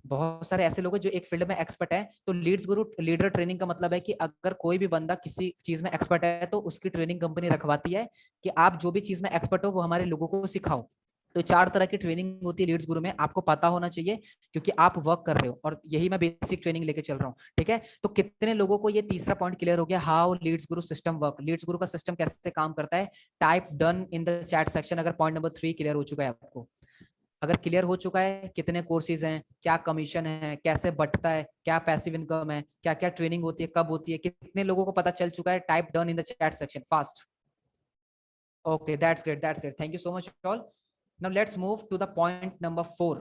बहुत सारे ऐसे लोग हैं जो एक फील्ड में एक्सपर्ट है। तो लीड्स गुरु लीडर ट्रेनिंग का मतलब है कि अगर कोई भी बंदा किसी चीज में एक्सपर्ट है तो उसकी ट्रेनिंग कंपनी रखवाती है कि आप जो भी चीज में एक्सपर्ट हो वो हमारे लोगों को सिखाओ। तो 4 तरह की ट्रेनिंग होती है लीड्स गुरु में, आपको पता होना चाहिए क्योंकि आप वर्क कर रहे हो, और यही मैं बेसिक ट्रेनिंग लेके चल रहा हूँ। ठीक है, तो कितने लोगों को ये तीसरा पॉइंट क्लियर हो गया, how Leeds Guru system work, Leeds Guru का सिस्टम कैसे काम करता है? Type done in the chat section अगर पॉइंट नंबर 3 क्लियर हो चुका है आपको। अगर क्लियर हो चुका है, कितने कोर्सेज हैं, क्या कमीशन है, कैसे बटता है, क्या पैसिव इनकम है, क्या क्या ट्रेनिंग होती है, कब होती है, कितने लोगों को पता चल चुका है? Type done in the chat section fast. Okay, that's great, that's great, thank you so much all. Now let's move to the point number 4,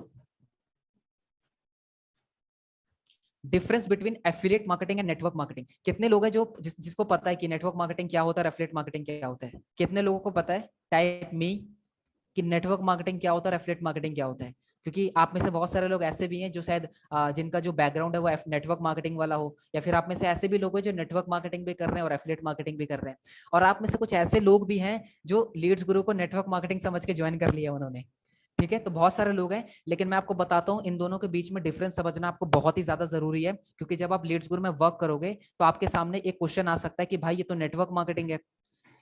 difference between affiliate marketing and network marketing. कितने लोग हैं जो जिसको पता है कि नेटवर्क मार्केटिंग क्या होता है, एफिलिएट मार्केटिंग क्या होता है? कितने लोगों को पता है? टाइप मी कि नेटवर्क मार्केटिंग क्या होता है और एफिलिएट मार्केटिंग क्या होता है। क्योंकि आप में से बहुत सारे लोग ऐसे भी हैं जो शायद जिनका जो बैकग्राउंड है वो नेटवर्क मार्केटिंग वाला हो, या फिर आप में से ऐसे भी लोग हैं जो नेटवर्क मार्केटिंग भी कर रहे हैं और एफिलिएट मार्केटिंग भी कर रहे हैं, और आप में से कुछ ऐसे लोग भी हैं जो लीड्स गुरु को नेटवर्क मार्केटिंग समझ के ज्वाइन कर लिया उन्होंने। ठीक है, तो बहुत सारे लोग हैं, लेकिन मैं आपको बताता हूं इन दोनों के बीच में डिफरेंस समझना आपको बहुत ही ज्यादा जरूरी है, क्योंकि जब आप लीड्स गुरु में वर्क करोगे तो आपके सामने एक क्वेश्चन आ सकता है कि भाई ये तो नेटवर्क मार्केटिंग है,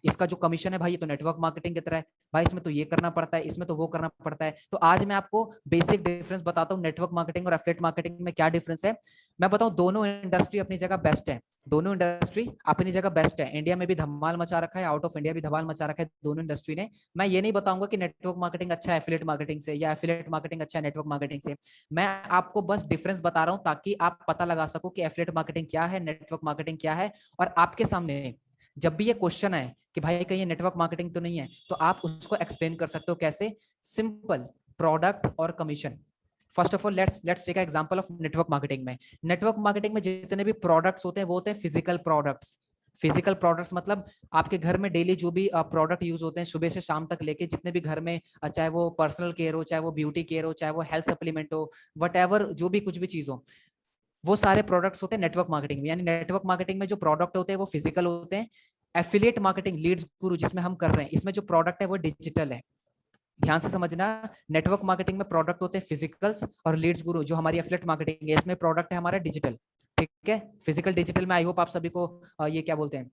इसका जो कमीशन है भाई ये तो नेटवर्क मार्केटिंग की तरह है, भाई इसमें तो ये करना पड़ता है, इसमें तो वो करना पड़ता है। तो आज मैं आपको बेसिक डिफरेंस बताता हूँ नेटवर्क मार्केटिंग और एफिलिएट मार्केटिंग में क्या डिफरेंस है। मैं बताऊं, दोनों इंडस्ट्री अपनी जगह बेस्ट है, दोनों इंडस्ट्री अपनी जगह बेस्ट है। इंडिया में भी धमाल मचा रखा है, आउट ऑफ इंडिया भी धमाल मचा रखा है दोनों इंडस्ट्री ने। मैं ये नहीं बताऊंगा कि नेटवर्क मार्केटिंग अच्छा है एफिलिएट मार्केटिंग से, या एफिलिएट मार्केटिंग अच्छा है नेटवर्क मार्केटिंग से। मैं आपको बस डिफरेंस बता रहा हूं ताकि आप पता लगा सको कि एफिलिएट मार्केटिंग क्या है, नेटवर्क मार्केटिंग क्या है। और आपके सामने जब भी ये क्वेश्चन है कि भाई कहीं नेटवर्क मार्केटिंग तो नहीं है, तो आप उसको एक्सप्लेन कर सकते हो कैसे? सिंपल, प्रोडक्ट और commission. First of all let's take example of network marketing में। नेटवर्क मार्केटिंग में जितने भी प्रोडक्ट्स होते हैं वो होते हैं फिजिकल प्रोडक्ट्स। फिजिकल प्रोडक्ट्स मतलब आपके घर में डेली जो भी प्रोडक्ट यूज होते हैं सुबह से शाम तक लेके, जितने भी घर में, चाहे वो पर्सनल केयर हो, चाहे वो ब्यूटी केयर हो, चाहे वो हेल्थ सप्लीमेंट हो, वट जो भी कुछ भी चीज हो, वो सारे प्रोडक्ट्स होते हैं नेटवर्क मार्केटिंग में। यानी नेटवर्क मार्केटिंग में जो प्रोडक्ट होते हैं वो फिजिकल होते हैं। एफिलिएट मार्केटिंग लीड्स गुरु जिसमें हम कर रहे हैं, इसमें जो प्रोडक्ट है वो डिजिटल है। ध्यान से समझना, नेटवर्क मार्केटिंग में प्रोडक्ट होते हैं फिजिकल्स, और लीड्स गुरु जो हमारी एफिलिएट मार्केटिंग है इसमें प्रोडक्ट है हमारा डिजिटल। ठीक है, फिजिकल डिजिटल में आई होप आप सभी को ये क्या बोलते हैं,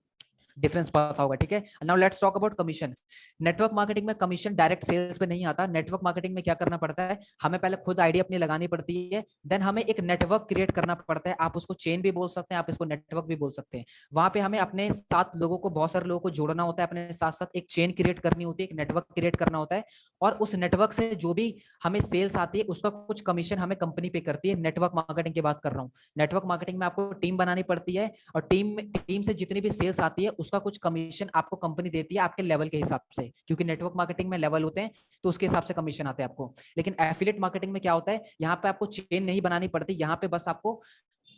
डिफरेंस पता होगा। ठीक है, now let's talk about commission. Network marketing में कमीशन डायरेक्ट सेल्स पे नहीं आता। नेटवर्क मार्केटिंग में क्या करना पड़ता है, हमें पहले खुद आईडी अपनी लगानी पड़ती है, देन हमें एक नेटवर्क क्रिएट करना पड़ता है। आप उसको चेन भी बोल सकते हैं, आप इसको नेटवर्क भी बोल सकते हैं। वहां पे हमें अपने साथ लोगों को, बहुत सारे लोगों को जोड़ना होता है, अपने साथ साथ एक चेन क्रिएट करनी होती है, एक नेटवर्क क्रिएट करना होता है, और उस नेटवर्क से जो भी हमें सेल्स आती है उसका कुछ कमीशन हमें कंपनी पे करती है। नेटवर्क मार्केटिंग की बात कर रहा हूँ। नेटवर्क मार्केटिंग में आपको टीम बनानी पड़ती है, और टीम से जितनी भी सेल्स आती है उसका कुछ कमीशन आपको कंपनी देती है आपके लेवल के हिसाब से, क्योंकि नेटवर्क मार्केटिंग में लेवल होते हैं तो उसके हिसाब से कमीशन आते हैं आपको। लेकिन एफिलिएट मार्केटिंग में क्या होता है, यहाँ पे आपको चेन नहीं बनानी पड़ती, यहाँ पे बस आपको,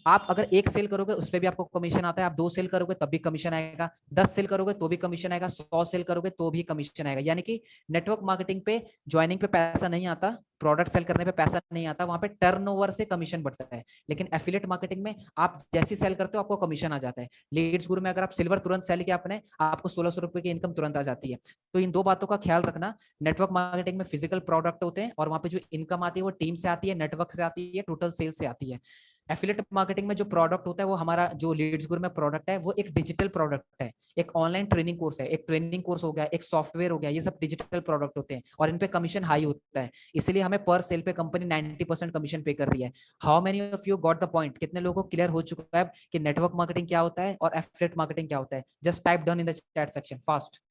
आप अगर 1 सेल करोगे उस पर भी आपको कमीशन आता है, आप 2 सेल करोगे तब भी कमीशन आएगा, 10 सेल करोगे तो भी कमीशन आएगा, 100 सेल करोगे तो भी कमीशन आएगा। यानी कि नेटवर्क मार्केटिंग पे ज्वाइनिंग पे पैसा नहीं आता, प्रोडक्ट सेल करने पे पैसा नहीं आता, वहां पे टर्नओवर से कमीशन बढ़ता है। लेकिन एफिलिएट मार्केटिंग में आप जैसी सेल करते हो आपको कमीशन आ जाता है। लीड्स गुरु में अगर आप सिल्वर तुरंत सेल किया आपने, आपको 1600 रुपए की इनकम तुरंत आ जाती है। तो इन 2 बातों का ख्याल रखना। नेटवर्क मार्केटिंग में फिजिकल प्रोडक्ट होते हैं और वहां पे जो इनकम आती है वो टीम से आती है, नेटवर्क से आती है, टोटल सेल से आती है। एफिलिएट मार्केटिंग में जो प्रोडक्ट होता है वो हमारा, जो लीड्स गुरु में प्रोडक्ट है वो एक डिजिटल प्रोडक्ट है, एक ऑनलाइन ट्रेनिंग कोर्स है, एक ट्रेनिंग कोर्स हो गया, एक सॉफ्टवेयर हो गया, ये सब डिजिटल प्रोडक्ट होते हैं और इन पे कमीशन हाई होता है। इसलिए हमें पर सेल पे कंपनी 90% कमीशन पे कर रही है। How many of you got the point? कितने लोगों को क्लियर हो चुका है कि नेटवर्क मार्केटिंग क्या होता है और एफिलिएट मार्केटिंग क्या होता है? Just type done in the chat section fast.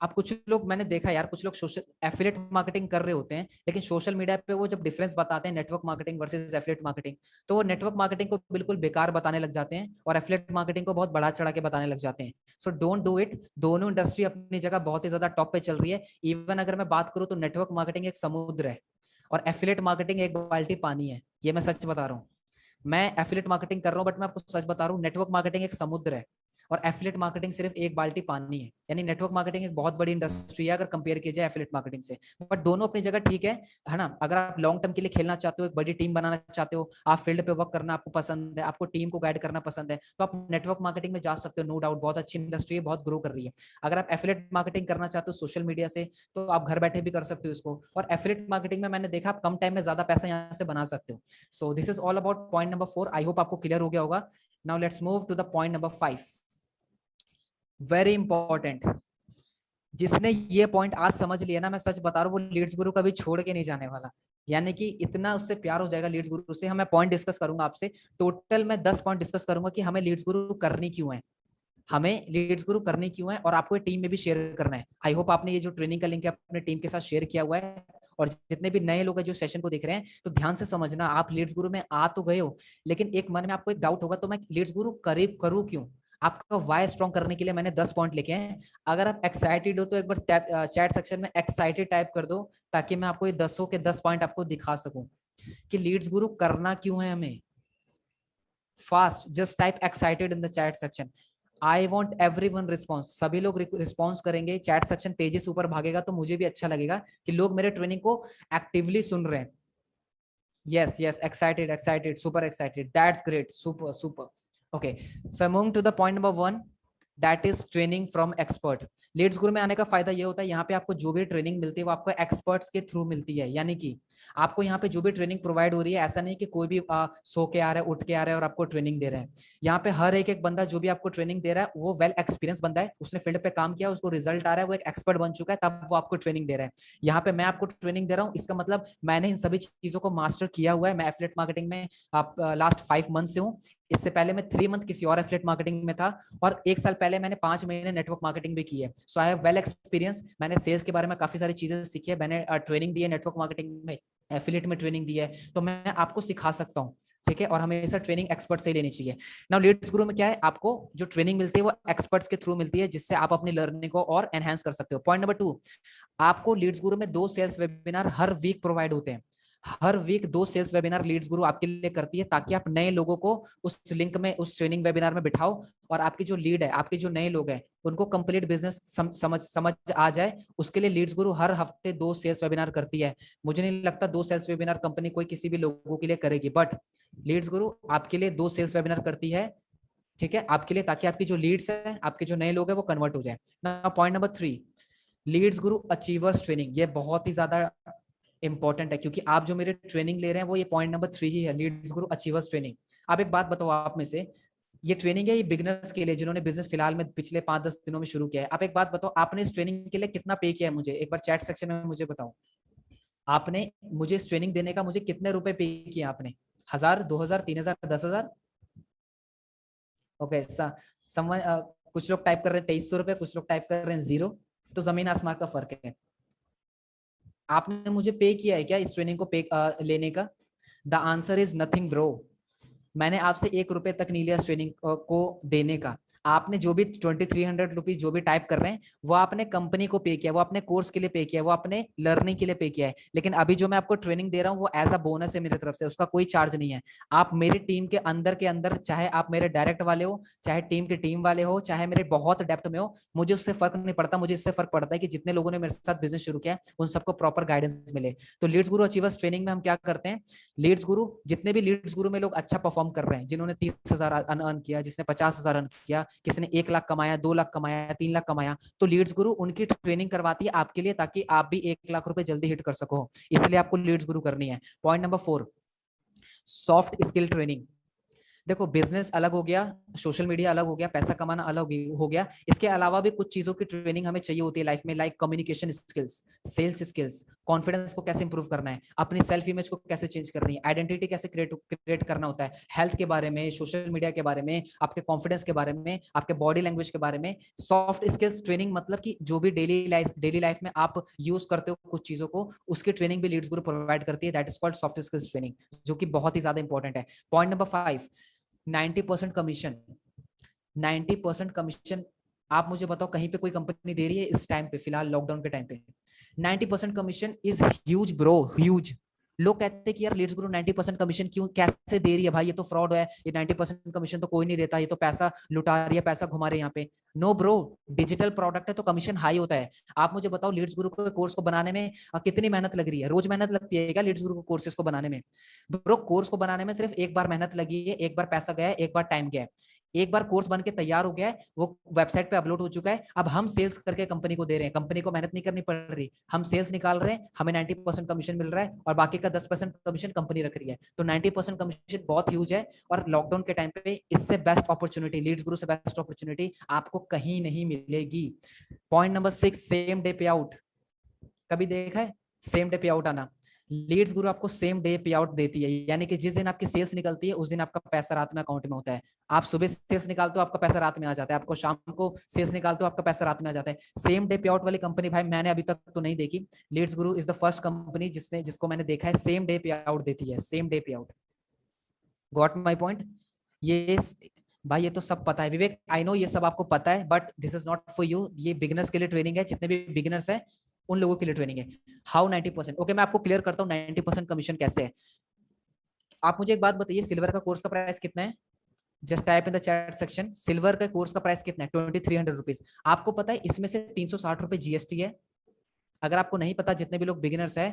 अब कुछ लोग, मैंने देखा यार, कुछ लोग सोशल एफिलिएट मार्केटिंग कर रहे होते हैं, लेकिन सोशल मीडिया पे वो जब डिफरेंस बताते हैं network marketing versus affiliate marketing, तो वो नेटवर्क मार्केटिंग को बिल्कुल बेकार बताने लग जाते हैं और एफिलिएट मार्केटिंग को बहुत बढ़ा चढ़ा के बताने लग जाते हैं। So don't do it. दोनों इंडस्ट्री अपनी जगह बहुत ही ज्यादा टॉप पे चल रही है। इवन अगर मैं बात करूँ तो नेटवर्क मार्केटिंग एक समुद्र है और एफिलिएट मार्केटिंग एक बाल्टी पानी है। ये मैं सच बता रहा हूँ। मैं एफिलिएट मार्केटिंग कर रहा हूँ, बट मैं आपको सच बता रहा हूँ, नेटवर्क मार्केटिंग एक समुद्र है और एफिलिएट मार्केटिंग सिर्फ एक बाल्टी पानी है। यानी नेटवर्क मार्केटिंग एक बहुत बड़ी इंडस्ट्री है अगर कंपेयर किया जाए एफिलिएट मार्केटिंग से, बट दोनों अपनी जगह ठीक है ना। अगर आप लॉन्ग टर्म के लिए खेलना चाहते हो, एक बड़ी टीम बनाना चाहते हो, आप फील्ड पे वर्क करना आपको पसंद है, आपको टीम को गाइड करना पसंद है, तो आप नेटवर्क मार्केटिंग में जा सकते हो, नो डाउट। बहुत अच्छी इंडस्ट्री है, बहुत ग्रो कर रही है। अगर आप एफिलिएट मार्केटिंग करना चाहते हो सोशल मीडिया से, तो आप घर बैठे भी कर सकते हो इसको। और एफिलिएट मार्केटिंग में मैंने देखा आप कम टाइम में ज्यादा पैसा यहाँ से बना सकते हो। So this is all about point number 4। I hope आपको क्लियर हो गया होगा। Now let's move to the point number 5। Very important. जिसने ये पॉइंट आज समझ लिया ना, मैं सच बता रहा हूँ, वो लीड्स गुरु कभी छोड़ के नहीं जाने वाला। यानी कि इतना उससे प्यार हो जाएगा लीड्स गुरु से। मैं पॉइंट डिस्कस करूंगा आपसे, टोटल मैं 10 पॉइंट डिस्कस करूंगा कि हमें लीड्स गुरु करनी क्यों है, हमें लीड्स गुरु करनी क्यों है, और आपको टीम में भी शेयर करना है। आई होप आपने ये जो ट्रेनिंग का लिंक है अपने टीम के साथ शेयर किया हुआ है। और जितने भी नए लोग हैं जो सेशन को देख रहे हैं, तो ध्यान से समझना, आप लीड्स गुरु में आ तो गए हो, लेकिन एक मन में आपको एक डाउट होगा, तो मैं लीड्स गुरु करूँ क्यों। आपका वाई स्ट्रॉन्ग करने के लिए मैंने 10 पॉइंट लिखे हैं। अगर आप एक्साइटेड हो तो एक बार चैट सेक्शन में एक्साइटेड टाइप कर दो, ताकि मैं आपको ये 10 के 10 पॉइंट आपको दिखा सकूं कि लीड्स गुरु करना क्यों है हमें। Fast, just type excited in the chat section. I want every one response. सभी लोग रिस्पॉन्स करेंगे, चैट सेक्शन तेजी से ऊपर भागेगा, तो मुझे भी अच्छा लगेगा कि लोग मेरे ट्रेनिंग को एक्टिवली सुन रहे हैं। Yes yes, excited excited, super excited, that's great, super super. Okay, so moving to the point number 1, that is training from expert. Leads Guru में आने का फायदा ये होता है, यहाँ पे आपको जो भी ट्रेनिंग मिलती है वो आपको एक्सपर्ट्स के थ्रू मिलती है। यानी कि आपको यहाँ पे जो भी ट्रेनिंग प्रोवाइड हो रही है, ऐसा नहीं कि कोई भी सो के आ रहा है, उठ के आ रहा है और आपको ट्रेनिंग दे रहा है। यहाँ पे हर एक बंदा जो भी आपको ट्रेनिंग दे रहा है वो वेल एक्सपीरियंस बंदा है, उसने फील्ड पे काम किया, उसको रिजल्ट आ रहा है, वो एक एक्सपर्ट बन चुका है, तब वो आपको ट्रेनिंग दे रहा है। यहाँ पे मैं आपको ट्रेनिंग दे रहा हूँ, इसका मतलब मैंने इन सभी चीजों को मास्टर किया हुआ है। मैं एफिलिएट मार्केटिंग में लास्ट 5 मंथ से हूँ। इससे पहले मैं 3 मंथ किसी और एफिलिएट मार्केटिंग में था, और 1 साल पहले मैंने 5 महीने नेटवर्क मार्केटिंग भी की है। So I have well experience. मैंने सेल्स के बारे में काफी सारी चीजें सीखी है, मैंने ट्रेनिंग दी है नेटवर्क मार्केटिंग में, एफिलिएट में ट्रेनिंग दी है, तो मैं आपको सिखा सकता हूँ। ठीक है, और हमेशा ट्रेनिंग एक्सपर्ट से ही लेनी चाहिए। नाउ लीड्स गुरु में क्या है, आपको जो ट्रेनिंग मिलती है वो एक्सपर्ट्स के थ्रू मिलती है, जिससे आप अपनी लर्निंग को और एनहांस कर सकते हो। पॉइंट नंबर 2, आपको लीड्स गुरु में 2 सेल्स वेबिनार हर वीक प्रोवाइड होते हैं। हर वीक 2 सेल्स वेबिनार लीड्स गुरु आपके लिए करती है, ताकि आप नए लोगों को उस लिंक में, उस ट्रेनिंग वेबिनार में बिठाओ, और आपकी जो लीड है, आपके जो नए लोग हैं, उनको कंप्लीट बिजनेस समझ आ जाए। उसके लिए लीड्स गुरु हर हफ्ते 2 सेल्स वेबिनार करती है। मुझे नहीं लगता 2 सेल्स वेबिनार कंपनी कोई किसी भी लोगों के लिए करेगी, बट लीड्स गुरु आपके लिए 2 सेल्स वेबिनार करती है। ठीक है, आपके लिए, ताकि आपकी जो लीड्स है, आपके जो नए लोग हैं, वो कन्वर्ट हो जाए। ना पॉइंट नंबर 3, लीड्स गुरु अचीवर्स ट्रेनिंग। ये बहुत ही ज्यादा इंपॉर्टेंट है, क्योंकि आप जो मेरे ट्रेनिंग ले रहे हैं वो ये पॉइंट नंबर 3 ही है, लीड्स गुरु अचीवर्स ट्रेनिंग। आप एक बात बताओ, आप में से ये ट्रेनिंग है, ये बिगिनर्स के लिए जिन्होंने बिजनेस फिलहाल में पिछले 5-10 दिनों में शुरू किया है। आप एक बात बताओ, आपने इस ट्रेनिंग के लिए कितना पे किया है, मुझे एक बार चैट सेक्शन में मुझे बताओ। आपने मुझे इस ट्रेनिंग देने का मुझे कितने रुपए पे किया आपने? 1000, 2000, 3000, 10,000? ओके, समवन, कुछ लोग टाइप कर रहे हैं 2300 रुपए, कुछ लोग टाइप कर रहे हैं 0। तो जमीन आसमान का फर्क है। आपने मुझे पे किया है क्या इस ट्रेनिंग को लेने का? The answer is nothing bro. मैंने आपसे 1 रुपए तक नहीं लिया इस ट्रेनिंग को देने का। आपने जो भी 2300 रुपीज जो भी टाइप कर रहे हैं, वो आपने कंपनी को पे किया, वो अपने कोर्स के लिए पे किया, वो अपने लर्निंग के लिए पे किया है। लेकिन अभी जो मैं आपको ट्रेनिंग दे रहा हूँ वो एज अ बोनस है मेरी तरफ से, उसका कोई चार्ज नहीं है। आप मेरी टीम के अंदर, चाहे आप मेरे डायरेक्ट वाले हो, चाहे टीम के टीम वाले हो, चाहे मेरे बहुत डेप्थ में हो, मुझे उससे फर्क नहीं पड़ता। मुझे इससे फर्क पड़ता है कि जितने लोगों ने मेरे साथ बिजनेस शुरू किया उन सबको प्रॉपर गाइडेंस मिले। तो लीड्स गुरु अचीवर्स ट्रेनिंग में हम क्या करते हैं, लीड्स गुरु, जितने भी लीड्स गुरु में लोग अच्छा परफॉर्म कर रहे हैं, जिन्होंने 30,000 अर्न किया, जिसने 50,000 अर्न किया, किसी ने 1 लाख कमाया, 2 लाख कमाया, 3 लाख कमाया, तो लीड्स गुरु उनकी ट्रेनिंग करवाती है आपके लिए, ताकि आप भी 1 लाख रुपए जल्दी हिट कर सको। इसलिए आपको लीड्स गुरु करनी है। Point number 4, soft skill training. देखो, बिजनेस अलग हो गया, सोशल मीडिया अलग हो गया, पैसा कमाना अलग हो गया, इसके अलावा भी कुछ चीजों की ट्रेनिंग हमें चाहिए होती है लाइफ में, like communication skills, sales skills, confidence को कैसे इंप्रूव करना है, अपनी सेल्फ इमेज को कैसे चेंज करनी है, आइडेंटिटी कैसे क्रिएट करना होता है, हेल्थ के बारे में, सोशल मीडिया के बारे में, आपके कॉन्फिडेंस के बारे में, आपके बॉडी लैंग्वेज के बारे में। सॉफ्ट स्किल्स ट्रेनिंग मतलब कि जो भी डेली लाइफ में आप यूज करते हो कुछ चीजों को, उसकी ट्रेनिंग भी लीड्स ग्रुप प्रोवाइड करती है, that is called soft skills training, जो कि बहुत ही ज्यादा इंपॉर्टेंट है। Point number 5, 90% commission. 90% कमीशन, आप मुझे बताओ कहीं पे कोई कंपनी दे रही है इस टाइम पे, फिलहाल लॉकडाउन के टाइम पे? 90% commission is huge bro, huge. लोग कहते हैं कि यार लीड्स गुरु 90% कमीशन क्यों कैसे दे रही है भाई, ये तो फ्रॉड है, ये 90% कमीशन तो कोई नहीं देता, ये तो पैसा लुटा रही है, पैसा घुमा रही है यहाँ पे। नो ब्रो, डिजिटल प्रोडक्ट है तो कमीशन हाई होता है। आप मुझे बताओ लीड्स गुरु के कोर्स को बनाने में कितनी मेहनत लग रही है, रोज मेहनत लगती है क्या लीड्स गुरु को कोर्सेज को बनाने में? ब्रो कोर्स को बनाने में सिर्फ एक बार मेहनत लगी है, एक बार पैसा गया है, एक बार टाइम गया है, एक बार कोर्स बन के तैयार हो गया है, वो वेबसाइट पे अपलोड हो चुका है, अब हम सेल्स करके कंपनी को दे रहे हैं, कंपनी को मेहनत नहीं करनी पड़ रही, हम सेल्स निकाल रहे हैं, हमें 90% कमीशन मिल रहा है और बाकी का 10% कमीशन कंपनी रख रही है। तो 90% कमीशन बहुत ह्यूज है और लॉकडाउन के टाइम पे इससे बेस्ट अपॉर्चुनिटी, लीड्स गुरु से बेस्ट अपॉर्चुनिटी आपको कहीं नहीं मिलेगी। पॉइंट नंबर 6, सेम डे पे आउट। कभी देखा है सेम डे पे आउट आना? लीड्स गुरु आपको सेम डे पे आउट देती है, यानी कि जिस दिन आपकी सेल्स निकलती है उस दिन आपका पैसा रात में अकाउंट में होता है। आप सुबह सेल्स निकालते हो आपका पैसा रात में आ जाता है, आपको शाम को सेल्स निकालते हो आपका पैसा रात में आ जाता है। सेम डे पे आउट वाली कंपनी भाई मैंने अभी तक तो नहीं देखी, Leeds Guru is the first company जिसको मैंने देखा है सेम डे पे आउट देती है, सेम डे पे आउट। Got my point? ये भाई ये तो सब पता है विवेक, आई नो ये सब आपको पता है, but this is not for you, ये बिगिनर्स के लिए ट्रेनिंग है, जितने भी बिगिनर्स है उन लोगों के लिए ट्रेनिंग है। हाउ 90%? ओके मैं आपको क्लियर करता हूँ 90% कमीशन कैसे है। आप मुझे एक बात बताइए, सिल्वर का कोर्स का प्राइस कितना है? Just type in the chat section, silver का कोर्स का प्राइस कितना है? 2300 रुपीज। आपको पता है इसमें से 360 रुपए जीएसटी है। अगर आपको नहीं पता, जितने भी लोग बिगिनर्स है,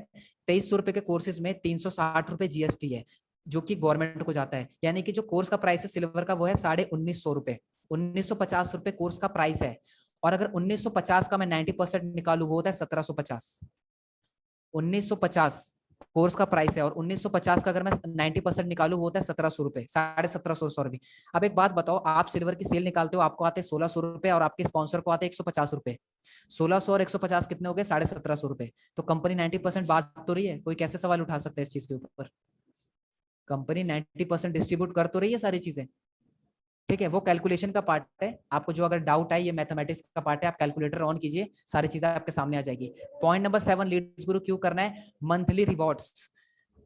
2300 रुपए के कोर्सेज में 360 रुपए जीएसटी है जो कि गवर्नमेंट को जाता है, यानी कि जो कोर्स का प्राइस है सिल्वर का वो है 1950 रुपए, 1950 रुपए कोर्स का प्राइस है। और अगर 1950 का मैं 90% निकालू वो होता है 1750। 1950 कोर्स का प्राइस है और 1950 का अगर मैं 90% निकालू वो होता है 1700 रुपए, 1750 सॉरी। अब एक बात बताओ, आप सिल्वर की सेल निकालते हो आपको आते हैं 1600 रुपए और आपके स्पॉन्सर को आते हैं 150 रुपए। 1600 और 150 कितने हो गए? 1750 रुपए। तो कंपनी 90% बांट तो रही है, कोई कैसे सवाल उठा सकता है इस चीज के ऊपर? कंपनी 90% डिस्ट्रीब्यूट कर तो रही है सारी चीजें, ठीक है? वो कैलकुलेशन का पार्ट है, आपको जो अगर डाउट है ये मैथमेटिक्स का पार्ट है, आप कैलकुलेटर ऑन कीजिए सारी चीजें आपके सामने आ जाएगी। पॉइंट नंबर 7, लीड्स गुरु क्यों करना है? Monthly rewards.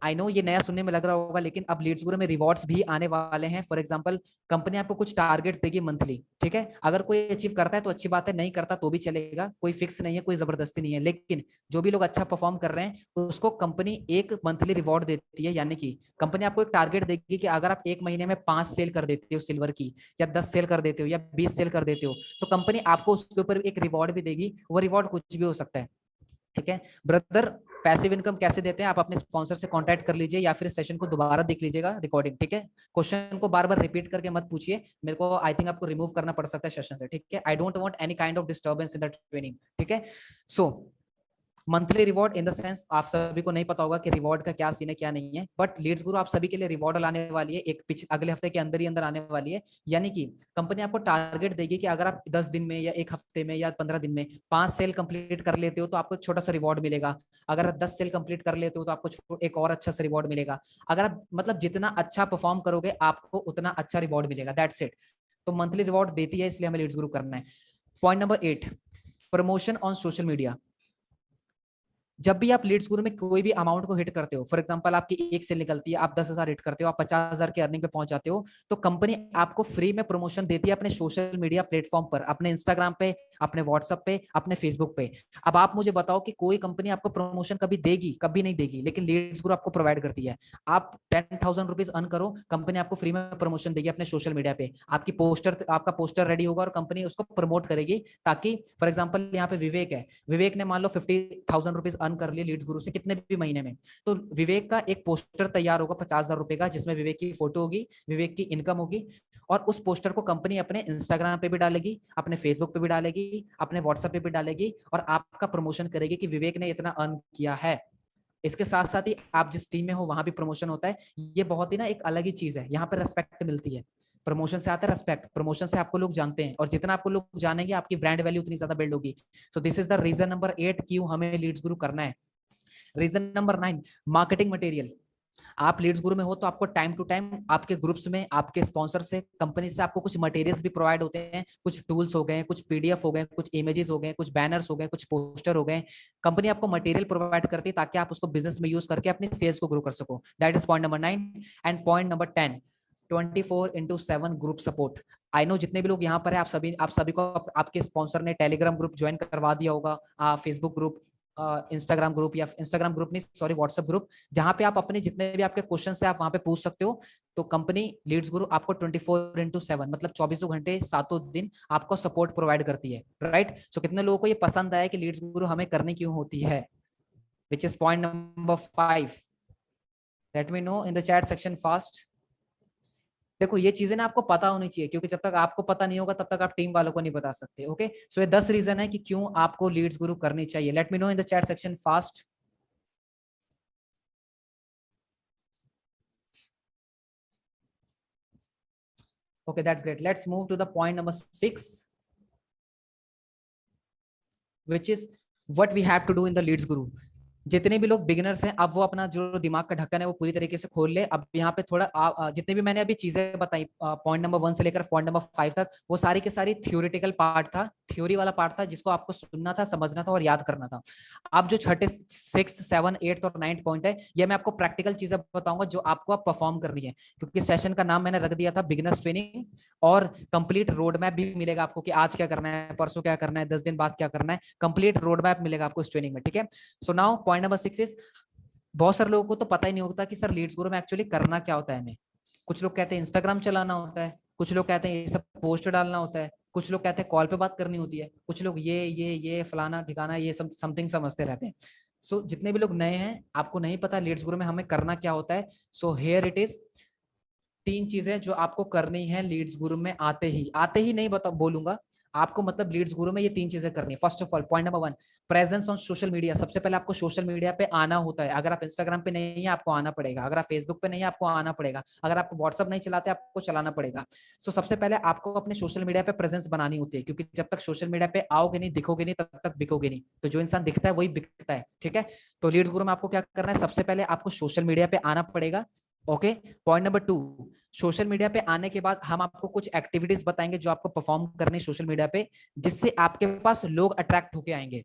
आई नो ये नया सुनने में लग रहा होगा, लेकिन अब लीड्स गुरु में रिवॉर्ड्स भी आने वाले हैं। फॉर एग्जांपल कंपनी आपको कुछ टारगेट्स देगी मंथली, ठीक है? अगर कोई अचीव करता है तो अच्छी बात है, नहीं करता तो भी चलेगा, कोई फिक्स नहीं है, कोई जबरदस्ती नहीं है। लेकिन जो भी लोग अच्छा परफॉर्म कर रहे हैं उसको कंपनी एक मंथली रिवॉर्ड देती है, यानी कि कंपनी आपको एक टारगेट देगी कि अगर आप एक महीने में 5 सेल कर देते हो सिल्वर की, या 10 सेल कर देते हो, या 20 सेल कर देते हो, तो कंपनी आपको उसके ऊपर एक रिवॉर्ड भी देगी। वो रिवॉर्ड कुछ भी हो सकता है, ठीक है ब्रदर? पैसिव इनकम कैसे देते हैं? आप अपने स्पॉन्सर से कांटेक्ट कर लीजिए या फिर सेशन को दोबारा देख लीजिएगा रिकॉर्डिंग, ठीक है? क्वेश्चन को बार बार रिपीट करके मत पूछिए, मेरे को आई थिंक आपको रिमूव करना पड़ सकता है सेशन से, ठीक है? I don't want any kind of disturbance in the training, ठीक है? सो monthly reward in the sense, आप सभी को नहीं पता होगा कि रिवॉर्ड का क्या सीन है क्या नहीं है, बट लीड्स गुरु आप सभी के लिए रिवॉर्ड लाने वाली है, एक अगले हफ्ते के अंदर ही अंदर आने वाली है। यानी कि कंपनी आपको टारगेट देगी कि अगर आप 10 दिन में या एक हफ्ते में या 15 दिन में 5 सेल कंप्लीट कर लेते हो तो आपको एक छोटा सा रिवॉर्ड मिलेगा। अगर आप 10 सेल कंप्लीट कर लेते हो तो आपको एक और अच्छा सा रिवॉर्ड मिलेगा। अगर आप मतलब जितना अच्छा परफॉर्म करोगे आपको उतना अच्छा रिवॉर्ड मिलेगा, दैट्स इट। तो मंथली रिवॉर्ड देती है, इसलिए हमें लीड्स गुरु करना है। Point number 8, promotion on social media. जब भी आप लीड्स गुरु में कोई भी अमाउंट को हिट करते हो, फॉर एग्जांपल आपकी एक सेल निकलती है, आप 10,000 हिट करते हो, आप 50,000 के अर्निंग पे पहुंच जाते हो, तो कंपनी आपको फ्री में प्रमोशन देती है अपने सोशल मीडिया प्लेटफॉर्म पर, अपने इंस्टाग्राम पे, अपने व्हाट्सएप पे, अपने फेसबुक पे। अब आप मुझे बताओ कि कोई कंपनी आपको प्रमोशन कभी देगी? कभी नहीं देगी, लेकिन लीड्स गुरु आपको प्रोवाइड करती है। आप 10,000 रुपीज अर्न करो, कंपनी आपको फ्री में प्रमोशन देगी अपने सोशल मीडिया पे। आपका पोस्टर रेडी होगा और कंपनी उसको प्रमोट करेगी, ताकि फॉर एग्जाम्पल यहाँ पे विवेक है, विवेक ने मान लो 50,000 रुपीज अर्न कर लिए लीड्स गुरु से कितने भी महीने में, तो विवेक का एक पोस्टर तैयार होगा 50,000 रुपए का, जिसमें विवेक की फोटो होगी, विवेक की इनकम होगी, और उस पोस्टर को कंपनी अपने इंस्टाग्राम पे भी डालेगी, अपने फेसबुक पे भी डालेगी, अपने व्हाट्सएप पे भी डालेगी, और आपका प्रमोशन करेगी कि विवेक ने इतना अर्न किया है। इसके साथ साथ ही आप जिस टीम में हो वहां भी प्रमोशन होता है। ये बहुत ही ना एक अलग ही चीज है, यहाँ पर रेस्पेक्ट मिलती है। प्रमोशन से आता है रेस्पेक्ट, प्रमोशन से आपको लोग जानते हैं, और जितना आपको लोग जानेंगे आपकी ब्रांड वैल्यू उतनी ज्यादा बिल्ड होगी। So this is the reason number 8 क्यों हमें लीड्स गुरु करना है। Reason number 9, marketing material. आप लीड्स गुरु में हो तो आपको टाइम टू टाइम आपके ग्रुप्स में, आपके स्पॉन्सर से, कंपनी से आपको कुछ मटेरियल्स भी प्रोवाइड होते हैं, कुछ टूल्स हो गए, कुछ पीडीएफ हो गए, कुछ इमेजेस हो गए, कुछ बैनर्स हो गए, कुछ पोस्टर हो गए। कंपनी आपको मटेरियल प्रोवाइड करती है ताकि आप उसको बिजनेस में यूज करके अपनी सेल्स को ग्रो कर सको। That is point number 9। And point number 10, 24/7 group support. I know जितने भी लोग यहाँ पर है, आप सभी को आपके स्पॉन्सर ने टेलीग्राम ग्रुप ज्वाइन करवा दिया होगा, फेसबुक ग्रुप, इंस्टाग्राम ग्रुप, या इंस्टाग्राम ग्रुप नहीं सॉरी व्हाट्सएप ग्रुप, जहां पे आप अपने जितने भी आपके क्वेश्चन है आप वहां पे पूछ सकते हो। तो कंपनी लीड्स गुरु आपको 24/7 मतलब 24 घंटे 7 दिन आपको सपोर्ट प्रोवाइड करती है, राइट। सो कितने लोगों को ये पसंद आया कि लीड्स गुरु हमें करनी क्यों होती है, which is point number 5। Let me know in the chat section fast. देखो ये चीजें ना आपको पता होनी चाहिए, क्योंकि जब तक आपको पता नहीं होगा तब तक आप टीम वालों को नहीं बता सकते। ओके, सो ये 10 रीजन है कि क्यों आपको लीड्स गुरु करनी चाहिए। Let me know in the chat section fast. Okay, that's great. Let's move to the point number 6, which is what we have to do in the leads guru. जितने भी लोग बिगिनर्स हैं, अब वो अपना जो दिमाग का ढक्कन है वो पूरी तरीके से खोल ले। अब यहाँ पे थोड़ा जितने भी मैंने अभी चीजें बताई पॉइंट नंबर 1 से लेकर पॉइंट नंबर 5 तक, वो सारी के सारी थ्योरेटिकल पार्ट था, थ्योरी वाला पार्ट था जिसको आपको सुनना था, समझना था और याद करना था। अब जो छठे 6th 7th 8th और 9th पॉइंट है, ये मैं आपको प्रैक्टिकल चीजें बताऊंगा जो आपको आप परफॉर्म करनी है, क्योंकि सेशन का नाम मैंने रख दिया था बिगिनर्स ट्रेनिंग, और कंप्लीट रोड मैप भी मिलेगा आपको कि आज क्या करना है, परसों क्या करना है, 10 दिन बाद क्या करना है, कंप्लीट रोड मैप मिलेगा आपको इस ट्रेनिंग में, ठीक है। So now point number 6 is, बहुत सारे लोगों को तो पता ही नहीं होता कि सर लीड्स गुरु में एक्चुअली करना क्या होता है हमें। कुछ लोग कहते हैं इंस्टाग्राम चलाना होता है, कुछ लोग कहते हैं ये सब पोस्ट डालना होता है, कुछ लोग कहते हैं कॉल पे बात करनी होती है, कुछ लोग ये फलाना ठिकाना ये सब समथिंग समझते रहते हैं। सो जितने भी लोग नए हैं, आपको नहीं पता लीड्स गुरु में हमें करना क्या होता है। सो हियर इट इज, 3 चीजें जो आपको करनी है लीड्स गुरु में आते ही नहीं बता बोलूंगा आपको, मतलब लीड्स गुरु में ये 3 चीजें करनी है। First of all point number 1, presence on social media. सबसे पहले आपको सोशल मीडिया पे आना होता है। अगर आप इंस्टाग्राम पे नहीं है आपको आना पड़ेगा, अगर आप फेसबुक पे नहीं है आपको आना पड़ेगा, अगर आप व्हाट्सअप नहीं चलाते आपको चलाना पड़ेगा। सो सबसे पहले आपको अपने सोशल मीडिया पे प्रेजेंस बनानी होती है, क्योंकि जब तक सोशल मीडिया पे आओगे नहीं, दिखोगे नहीं, तब तक बिकोगे नहीं। तो जो इंसान दिखता है वही बिकता है, ठीक है। तो लीड्स गुरु में आपको क्या करना है, सबसे पहले आपको सोशल मीडिया पे आना पड़ेगा। Okay, point number 2, social media पे आने के बाद हम आपको कुछ एक्टिविटीज बताएंगे जो आपको परफॉर्म करनी सोशल मीडिया पे, जिससे आपके पास लोग अट्रैक्ट होके आएंगे।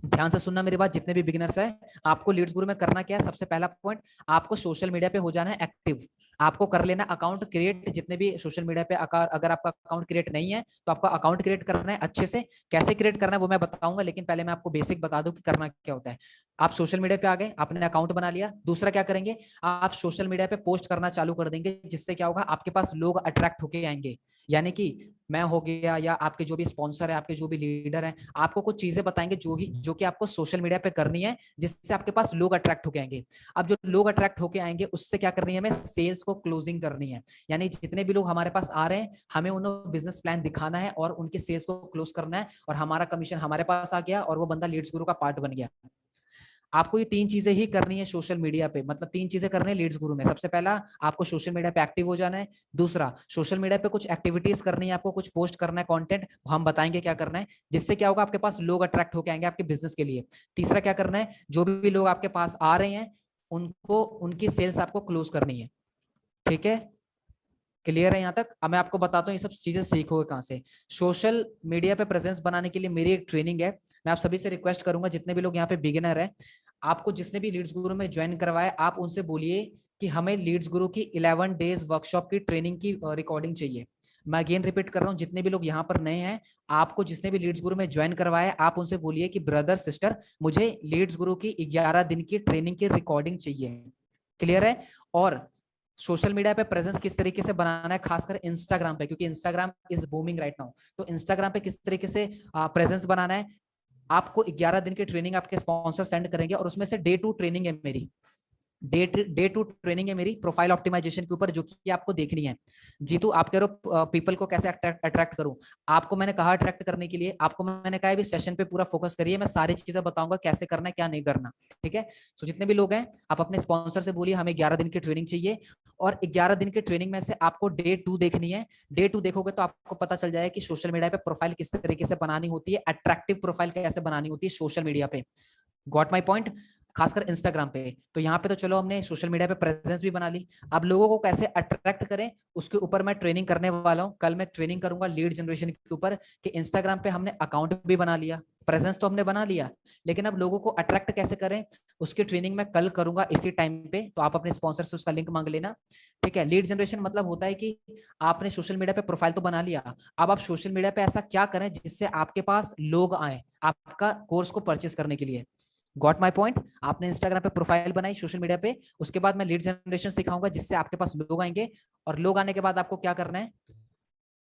ध्यान से सुनना मेरी बात, जितने भी बिगिनर्स है, आपको लीड्स गुरु में करना क्या है, सबसे पहला पॉइंट, आपको सोशल मीडिया पे हो जाना है एक्टिव। आपको कर लेना अकाउंट क्रिएट, जितने भी सोशल मीडिया पे अगर आपका अकाउंट क्रिएट नहीं है तो आपका अकाउंट क्रिएट करना है अच्छे से। कैसे क्रिएट करना है वो मैं बताऊंगा, लेकिन पहले मैं आपको बेसिक बता दूं कि करना क्या होता है। आप सोशल मीडिया पे आ गए, आपने अकाउंट बना लिया, दूसरा क्या करेंगे, आप सोशल मीडिया पे पोस्ट करना चालू कर देंगे, जिससे क्या होगा, आपके पास लोग अट्रैक्ट होके आएंगे। यानी कि मैं हो गया या आपके जो भी स्पॉन्सर है, आपके जो भी लीडर हैं, आपको कुछ चीजें बताएंगे जो कि आपको सोशल मीडिया पे करनी है, जिससे आपके पास लोग अट्रैक्ट होके आएंगे। अब जो लोग अट्रैक्ट होके आएंगे उससे क्या करनी है, हमें सेल्स को क्लोजिंग करनी है। यानी जितने भी लोग हमारे पास आ रहे हैं, हमें उन्हें बिजनेस प्लान दिखाना है और उनके सेल्स को क्लोज करना है, और हमारा कमीशन हमारे पास आ गया और वो बंदा लीड्स गुरु का पार्ट बन गया। आपको ये 3 चीजें ही करनी है सोशल मीडिया पे, मतलब 3 चीजें करनी है लीड्स गुरु में। सबसे पहला, आपको सोशल मीडिया पे एक्टिव हो जाना है। दूसरा, सोशल मीडिया पे कुछ एक्टिविटीज करनी है, आपको कुछ पोस्ट करना है कंटेंट, हम बताएंगे क्या करना है, जिससे क्या होगा, आपके पास लोग अट्रैक्ट होकर आएंगे आपके बिजनेस के लिए। तीसरा क्या करना है, जो भी लोग आपके पास आ रहे हैं उनको उनकी सेल्स आपको क्लोज करनी है, ठीक है। क्लियर है यहाँ तक। अब मैं आपको बताता हूँ ये सब चीजें सीखोगे कहाँ से। सोशल मीडिया पे प्रेजेंस बनाने के लिए मेरी एक ट्रेनिंग है, मैं आप सभी से रिक्वेस्ट करूंगा, जितने भी लोग यहाँ पे बिगिनर है, आपको जिसने भी लीड्स गुरु में ज्वाइन करवाए, आप उनसे बोलिए कि हमें लीड्स गुरु की 11 डेज वर्कशॉप की ट्रेनिंग की रिकॉर्डिंग चाहिए। मैं अगेन रिपीट कर रहा हूँ, जितने भी लोग यहाँ पर नए हैं, आपको जिसने भी लीड्स गुरु में ज्वाइन करवाया, आप उनसे बोलिए कि ब्रदर सिस्टर, मुझे लीड्स गुरु की 11 दिन की ट्रेनिंग की रिकॉर्डिंग चाहिए। क्लियर है। और सोशल मीडिया पे प्रेजेंस किस तरीके से बनाना है, खासकर इंस्टाग्राम पे, क्योंकि Instagram is booming right now. तो इंस्टाग्राम पे किस तरीके से प्रेजेंस बनाना है, आपको 11 दिन की ट्रेनिंग आपके स्पॉन्सर सेंड करेंगे, और उसमें से डे 2 ट्रेनिंग है मेरी, डे 2 ट्रेनिंग है मेरी प्रोफाइल ऑप्टिमाइजेशन के ऊपर, जो कि आपको देखनी है। जीतू आप कह रहे हो पीपल को कैसे अट्रैक्ट करूं, आपको मैंने कहा अट्रैक्ट करने के लिए, आपको मैंने कहा भी सेशन पे पूरा फोकस करिए, मैं सारी चीजें बताऊंगा कैसे करना है क्या नहीं करना, ठीक है। सो जितने भी लोग हैं, आप अपने स्पॉन्सर से बोलिए हमें 11 दिन की ट्रेनिंग चाहिए, और 11 दिन की ट्रेनिंग में से आपको डे 2 देखनी है। डे 2 देखोगे तो आपको पता चल जाएगा कि सोशल मीडिया पे प्रोफाइल किस तरीके से बनानी होती है, अट्रैक्टिव प्रोफाइल कैसे बनानी होती है सोशल मीडिया पे। Got my point. खासकर इंस्टाग्राम पे, तो यहाँ पे तो चलो हमने सोशल मीडिया पे प्रेजेंस भी बना ली, अब लोगों को कैसे अट्रैक्ट करें उसके ऊपर मैं ट्रेनिंग करने वाला हूँ। कल मैं ट्रेनिंग करूंगा लीड जनरेशन के ऊपर, कि इंस्टाग्राम पे हमने अकाउंट भी बना लिया, प्रेजेंस तो हमने बना लिया, लेकिन अब लोगों को अट्रैक्ट कैसे करें उसकी ट्रेनिंग मैं कल करूंगा इसी टाइम पे। तो आप अपने स्पॉन्सर से उसका लिंक मांग लेना, ठीक है। लीड जनरेशन मतलब होता है कि आपने सोशल मीडिया पे प्रोफाइल तो बना लिया, अब आप सोशल मीडिया पे ऐसा क्या करें जिससे आपके पास लोग आए आपका कोर्स को परचेस करने के लिए। Got my point. आपने इंस्टाग्राम पे प्रोफाइल बनाई, सोशल मीडिया पे, उसके बाद मैं लीड जनरेशन सिखाऊंगा जिससे आपके पास लोग आएंगे, और लोग आने के बाद आपको क्या करना है,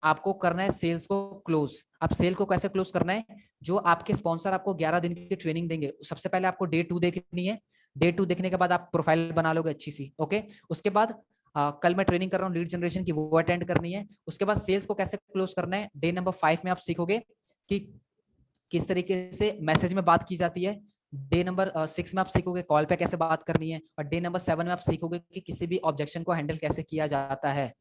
आपको करना है सेल्स को क्लोज। अब सेल को कैसे क्लोज करना है, जो आपके स्पॉन्सर आपको 11 दिन की ट्रेनिंग देंगे, सबसे पहले आपको डे 2 देखनी है। डे 2 देखने के बाद आप प्रोफाइल बना लोगे अच्छी सी, ओके। उसके बाद कल मैं ट्रेनिंग कर रहा हूँ लीड जनरेशन की, वो अटेंड करनी है। उसके बाद सेल्स को कैसे क्लोज करना है, डे नंबर 5 में आप सीखोगे कि किस तरीके से मैसेज में बात की जाती है। डे नंबर 6 में आप सीखोगे कॉल पे कैसे बात करनी है, और डे नंबर 7 में आप सीखोगे कि किसी भी ऑब्जेक्शन को हैंडल कैसे किया जाता है।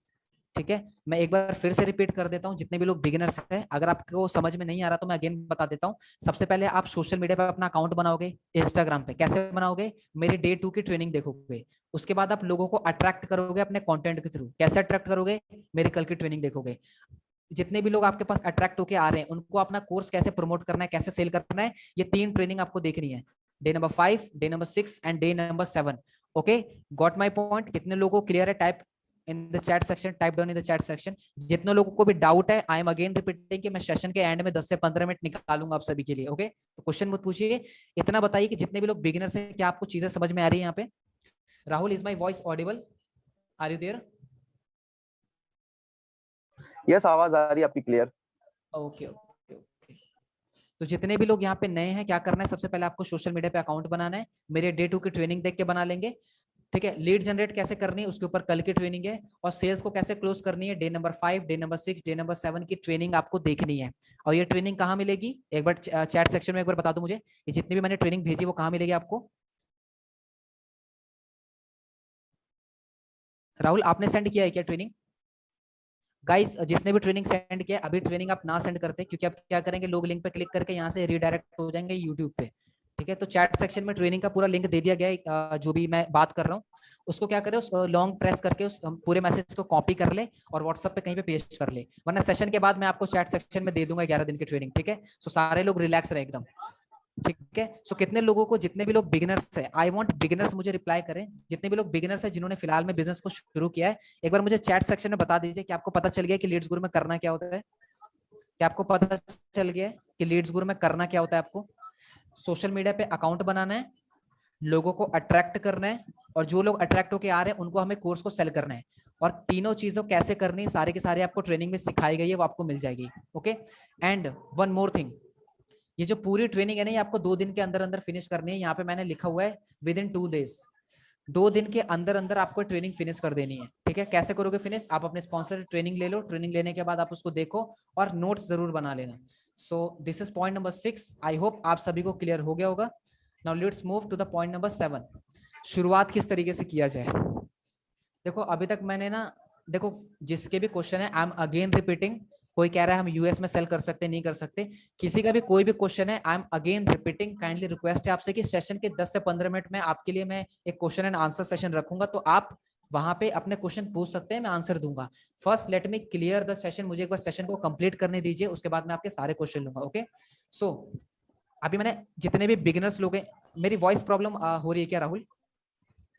ठीक है, मैं एक बार फिर से रिपीट कर देता हूं, जितने भी लोग बिगिनर्स हैं, अगर आपको समझ में नहीं आ रहा तो मैं अगेन बता देता हूं। सबसे पहले आप सोशल मीडिया पे अपना अकाउंट बनाओगे, इंस्टाग्राम पे कैसे बनाओगे, मेरे डे 2 की ट्रेनिंग देखोगे। उसके बाद आप लोगों को अट्रैक्ट करोगे अपने कंटेंट के थ्रू, कैसे अट्रैक्ट करोगे, मेरी कल की ट्रेनिंग देखोगे। जितने भी लोग आपके पास अट्रैक्ट होके आ रहे हैं उनको अपना कोर्स कैसे प्रमोट करना है, कैसे सेल करना है, ये 3 ट्रेनिंग आपको देखनी है, day number 5, day number 6 and day number 7। Okay, got my point. कितने लोगों को क्लियर है, type in the chat section, type down in the chat section. जितने लोगों को भी डाउट है, आई एम अगेन रिपीटिंग कि मैं सेशन के एंड में 10 से 15 मिनट निकालूंगा आप सभी के लिए। ओके, तो क्वेश्चन मत पूछिए, इतना बताइए कि जितने भी लोग बिगिनर्स हैं क्या आपको चीजें समझ में आ रही है यहाँ पे। Rahul, is my voice audible, are you there? Yes, आवाज आ रही है आपकी क्लियर। Okay okay okay. तो जितने भी लोग यहाँ पे नए हैं, क्या करना है, सबसे पहले आपको सोशल मीडिया पे अकाउंट बनाना है, मेरे डे 2 की ट्रेनिंग देख के बना लेंगे। ठीक है, लीड जनरेट कैसे करनी है उसके ऊपर कल की ट्रेनिंग है, और सेल्स को कैसे क्लोज करनी है, day number 5, day number 6, day number 7 की ट्रेनिंग आपको देखनी है। और ये ट्रेनिंग कहाँ मिलेगी, एक बार चैट सेक्शन में एक बार बता दो मुझे, ये जितनी भी मैंने ट्रेनिंग भेजी वो कहाँ मिलेगी आपको। राहुल, आपने सेंड किया है क्या ट्रेनिंग? गाइस, जिसने भी ट्रेनिंग सेंड किया, अभी ट्रेनिंग आप ना सेंड करते, क्योंकि आप क्या करेंगे, लोग लिंक पे क्लिक करके यहाँ से रिडायरेक्ट हो जाएंगे यूट्यूब पे। ठीक है, तो चैट सेक्शन में ट्रेनिंग का पूरा लिंक दे दिया गया है, जो भी मैं बात कर रहा हूँ उसको क्या करें, उस लॉन्ग प्रेस करके उस पूरे मैसेज को कॉपी कर ले और व्हाट्सएप पे कहीं पे पेस्ट कर ले, वरना सेशन के बाद मैं आपको चैट सेक्शन में दे दूंगा 11 दिन की ट्रेनिंग। ठीक है, सो सारे लोग रिलैक्स रहे एकदम। ठीक है, सो कितने लोगों को, जितने भी लोग बिगिनर्स है, आई वांट बिगिनर्स मुझे रिप्लाई करें, जितने भी लोग बिगिनर्स है जिन्होंने फिलहाल में बिजनेस को शुरू किया है, एक बार मुझे चैट सेक्शन में बता दीजिए कि आपको पता चल गया कि लीड्स गुरु में करना क्या होता है। क्या आपको पता चल गया कि लीड्स गुरु में करना क्या होता है? आपको सोशल मीडिया पे अकाउंट बनाना है, लोगों को अट्रैक्ट करना है, और जो लोग अट्रैक्ट होकर आ रहे हैं उनको हमें कोर्स को सेल करना है, और तीनों चीजों कैसे करनी है सारे के सारे आपको ट्रेनिंग में सिखाई गई है, वो आपको मिल जाएगी। Okay, and one more thing, ये जो पूरी ट्रेनिंग है ना, ये आपको 2 दिन के अंदर अंदर फिनिश करनी है। यहाँ पे मैंने लिखा हुआ है विद इन 2 डेज, 2 दिन के अंदर अंदर आपको ट्रेनिंग फिनिश कर देनी है। ठीक है, कैसे करोगे फिनिश, आप अपने स्पॉन्सर ट्रेनिंग ले लो, ट्रेनिंग लेने के बाद आप उसको देखो और नोट्स जरूर बना लेना। So this is point number 6, I hope आप सभी को क्लियर हो गया होगा। Now let's move to the point number 7, शुरुआत किस तरीके से किया जाए। देखो अभी तक मैंने ना, देखो जिसके भी क्वेश्चन है, आई एम अगेन रिपीटिंग, कोई कह रहा है हम यूएस में सेल कर सकते नहीं कर सकते, किसी का भी कोई भी क्वेश्चन है, I am again repeating, kindly request है आपसे कि सेशन के 10 से 15 मिनट में आपके लिए मैं एक क्वेश्चन एंड आंसर सेशन रखूंगा, तो आप वहां पे अपने क्वेश्चन पूछ सकते हैं, मैं आंसर दूंगा। First let me clear the session, मुझे एक बार सेशन को कंप्लीट करने दीजिए, उसके बाद मैं आपके सारे क्वेश्चन लूंगा। ओके, सो अभी मैंने जितने भी बिगिनर्स लोग हैं, मेरी वॉइस प्रॉब्लम हो रही है क्या राहुल,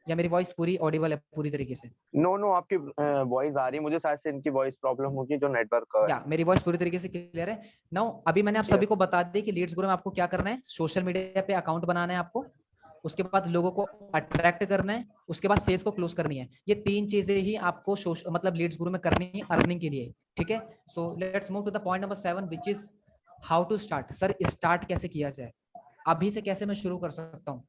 या मेरी वॉइस पूरी ऑडिबल है पूरी तरीके से? नो नो, आपकी वॉइस आ रही है मुझे, शायद से इनकी वॉइस प्रॉब्लम होगी जो नेटवर्क का है। या मेरी वॉइस पूरी तरीके से क्लियर है नाउ। अभी मैंने आप सभी को बता दी कि लीड्स ग्रो में आपको क्या करना है, सोशल मीडिया पे अकाउंट बनाना है आपको, उसके बाद लोगों को अट्रैक्ट करना है, उसके बाद सेल्स को क्लोज करनी है। ये 3 चीजें ही आपको मतलब लीड्स ग्रो में करनी है अर्निंग के लिए। ठीक है, so let's move to the point number 7 which is how to start. Sir start कैसे किया जाए, अभी से कैसे मैं शुरू कर सकता हूँ?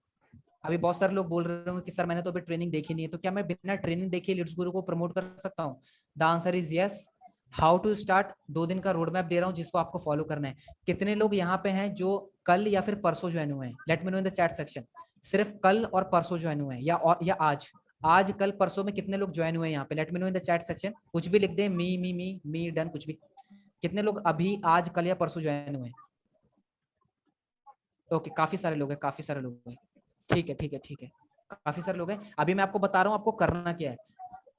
अभी बहुत सारे लोग बोल रहे होंगे कि सर मैंने तो अभी ट्रेनिंग देखी नहीं है, तो क्या मैं बिना ट्रेनिंग देखे लीड्स गुरु को प्रमोट कर सकता हूँ? The answer is yes. How to start, 2 दिन का रोड मैप दे रहा हूँ जिसको आपको फॉलो करना है। कितने लोग यहाँ पे हैं जो कल या फिर परसों ज्वाइन हुए हैं, let me know in the chat section. सिर्फ कल और परसों ज्वाइन हुए हैं, या आज कल परसों में कितने लोग ज्वाइन हुए हैं यहाँ पे, let me know in the chat section. कुछ भी लिख दे, मी डन, कुछ भी। कितने लोग अभी आज कल या परसों ज्वाइन हुए हैं? ओके, काफी सारे लोग हैं, काफी सारे लोग हैं। ठीक है ठीक है ठीक है, काफी सारे लोग हैं। अभी मैं आपको बता रहा हूँ आपको करना क्या है।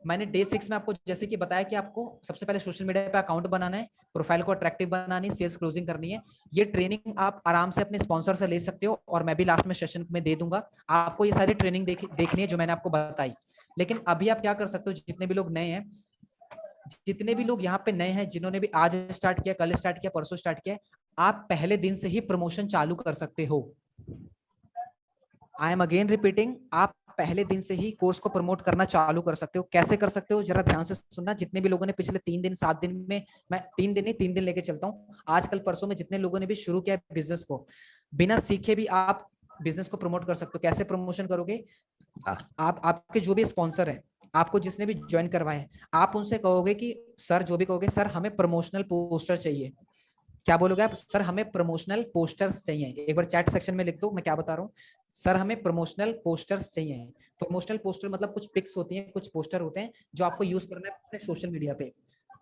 मैंने डे 6 में आपको जैसे कि बताया कि आपको सबसे पहले सोशल मीडिया पे अकाउंट बनाना है, प्रोफाइल को अट्रैक्टिव बनानी है, सेल्स क्लोजिंग करनी है। ये ट्रेनिंग आप आराम से अपने स्पॉन्सर से ले सकते हो, और मैं भी लास्ट में सेशन में दे दूंगा आपको। ये सारी ट्रेनिंग देखनी है जो मैंने आपको बताई। लेकिन अभी आप क्या कर सकते हो, जितने भी लोग नए हैं, जितने भी लोग यहाँ पे नए हैं, जिन्होंने भी आज स्टार्ट किया, कल स्टार्ट किया, परसों स्टार्ट किया, आप पहले दिन से ही प्रमोशन चालू कर सकते हो। आई एम अगेन रिपीटिंग, आप पहले दिन से ही कोर्स को प्रमोट करना चालू कर सकते हो। कैसे कर सकते हो जरा ध्यान से सुनना। जितने भी लोगों ने पिछले 3 दिन 7 दिन में, मैं 3 दिन नहीं 3 दिन लेके चलता हूँ, आजकल परसों में जितने लोगों ने भी शुरू किया बिजनेस को, बिना सीखे भी आप बिजनेस को प्रमोट कर सकते हो। कैसे प्रमोशन करोगे? आप आपके जो भी स्पॉन्सर है, आपको जिसने भी ज्वाइन करवाया है, आप उनसे कहोगे कि सर, जो भी कहोगे, सर हमें प्रमोशनल पोस्टर चाहिए। क्या बोलोगे आप? सर हमें प्रमोशनल पोस्टर्स चाहिए। एक बार चैट सेक्शन में लिख दो मैं क्या बता रहा हूँ। सर हमें प्रमोशनल पोस्टर्स चाहिए। प्रमोशनल पोस्टर मतलब कुछ पिक्स होती हैं, कुछ पोस्टर होते हैं जो आपको यूज करना है अपने सोशल मीडिया पे।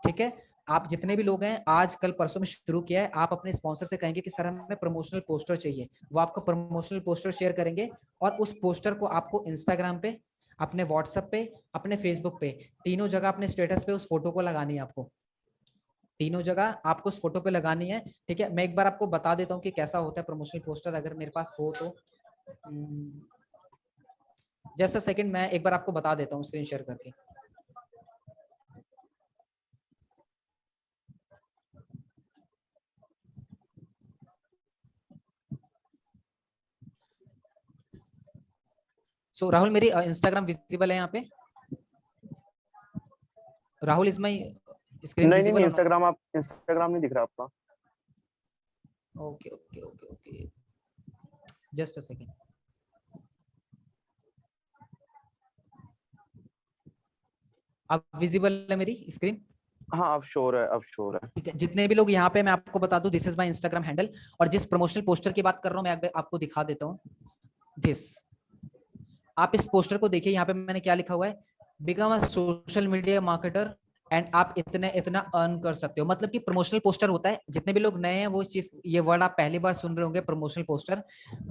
ठीक है, आप जितने भी लोग हैं, आज कल परसों में शुरू किया है, आप अपने स्पॉन्सर से कहेंगे कि सर हमें प्रमोशनल पोस्टर चाहिए। वो आपको प्रमोशनल पोस्टर शेयर करेंगे और उस पोस्टर को आपको इंस्टाग्राम पे, अपने व्हाट्सएप पे, अपने फेसबुक पे, तीनों जगह अपने स्टेटस पे उस फोटो को लगानी है। आपको तीनों जगह आपको उस फोटो पे लगानी है। ठीक है, मैं एक बार आपको बता देता हूँ कि कैसा होता है प्रमोशनल पोस्टर, अगर मेरे पास हो तो। जस्ट अ सेकंड, मैं एक बार आपको बता देता हूँ स्क्रीन शेयर करके। सो राहुल, मेरी इंस्टाग्राम विजिबल है यहाँ पे? राहुल, इज माय स्क्रीन नहीं नहीं विजिबल? इंस्टाग्राम, आप इंस्टाग्राम नहीं दिख रहा आपका। Okay okay okay okay, just a second. अब विजिबल है मेरी स्क्रीन? हाँ अब श्योर है, अब श्योर है। ठीक है, जितने भी लोग यहाँ पे, मैं आपको बता दूं, this is my Instagram handle. और जिस प्रमोशनल पोस्टर की बात कर रहा हूँ मैं आपको दिखा देता हूँ। दिस, आप इस पोस्टर को देखिए, यहाँ पे मैंने क्या लिखा हुआ है, become a social media marketer and आप इतने इतना अर्न कर सकते हो। मतलब कि प्रमोशनल पोस्टर होता है, जितने भी लोग नए हैं वो चीज, ये वर्ड आप पहली बार सुन रहे होंगे, प्रमोशनल पोस्टर।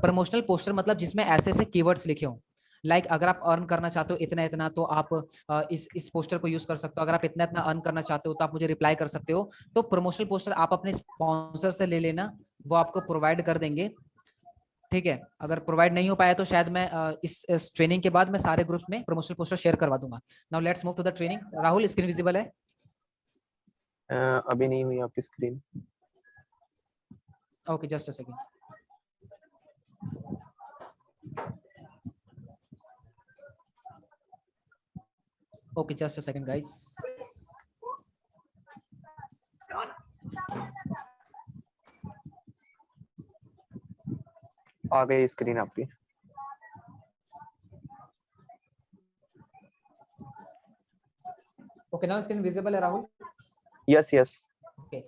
प्रमोशनल पोस्टर मतलब जिसमें ऐसे ऐसे कीवर्ड्स लिखे हो, लाइक अगर आप अर्न करना चाहते हो इतना इतना, तो आप इस पोस्टर को यूज कर सकते हो। अगर आप इतना इतना अर्न करना चाहते हो तो आप मुझे रिप्लाई कर सकते हो। तो प्रमोशनल पोस्टर आप अपने स्पॉन्सर से ले लेना, वो आपको प्रोवाइड कर देंगे। ठीक है, अगर प्रोवाइड नहीं हो पाया तो शायद मैं इस ट्रेनिंग के बाद मैं सारे ग्रुप्स में प्रमोशनल पोस्टर शेयर करवा दूंगा। Now let's move to the training. Rahul, screen visible है? अभी नहीं हुई आपकी screen. Okay, just a second. Okay, just a second guys. आ गई स्क्रीन आपकी। ओके, नाउ स्क्रीन विजिबल है Rahul? Yes yes. Okay,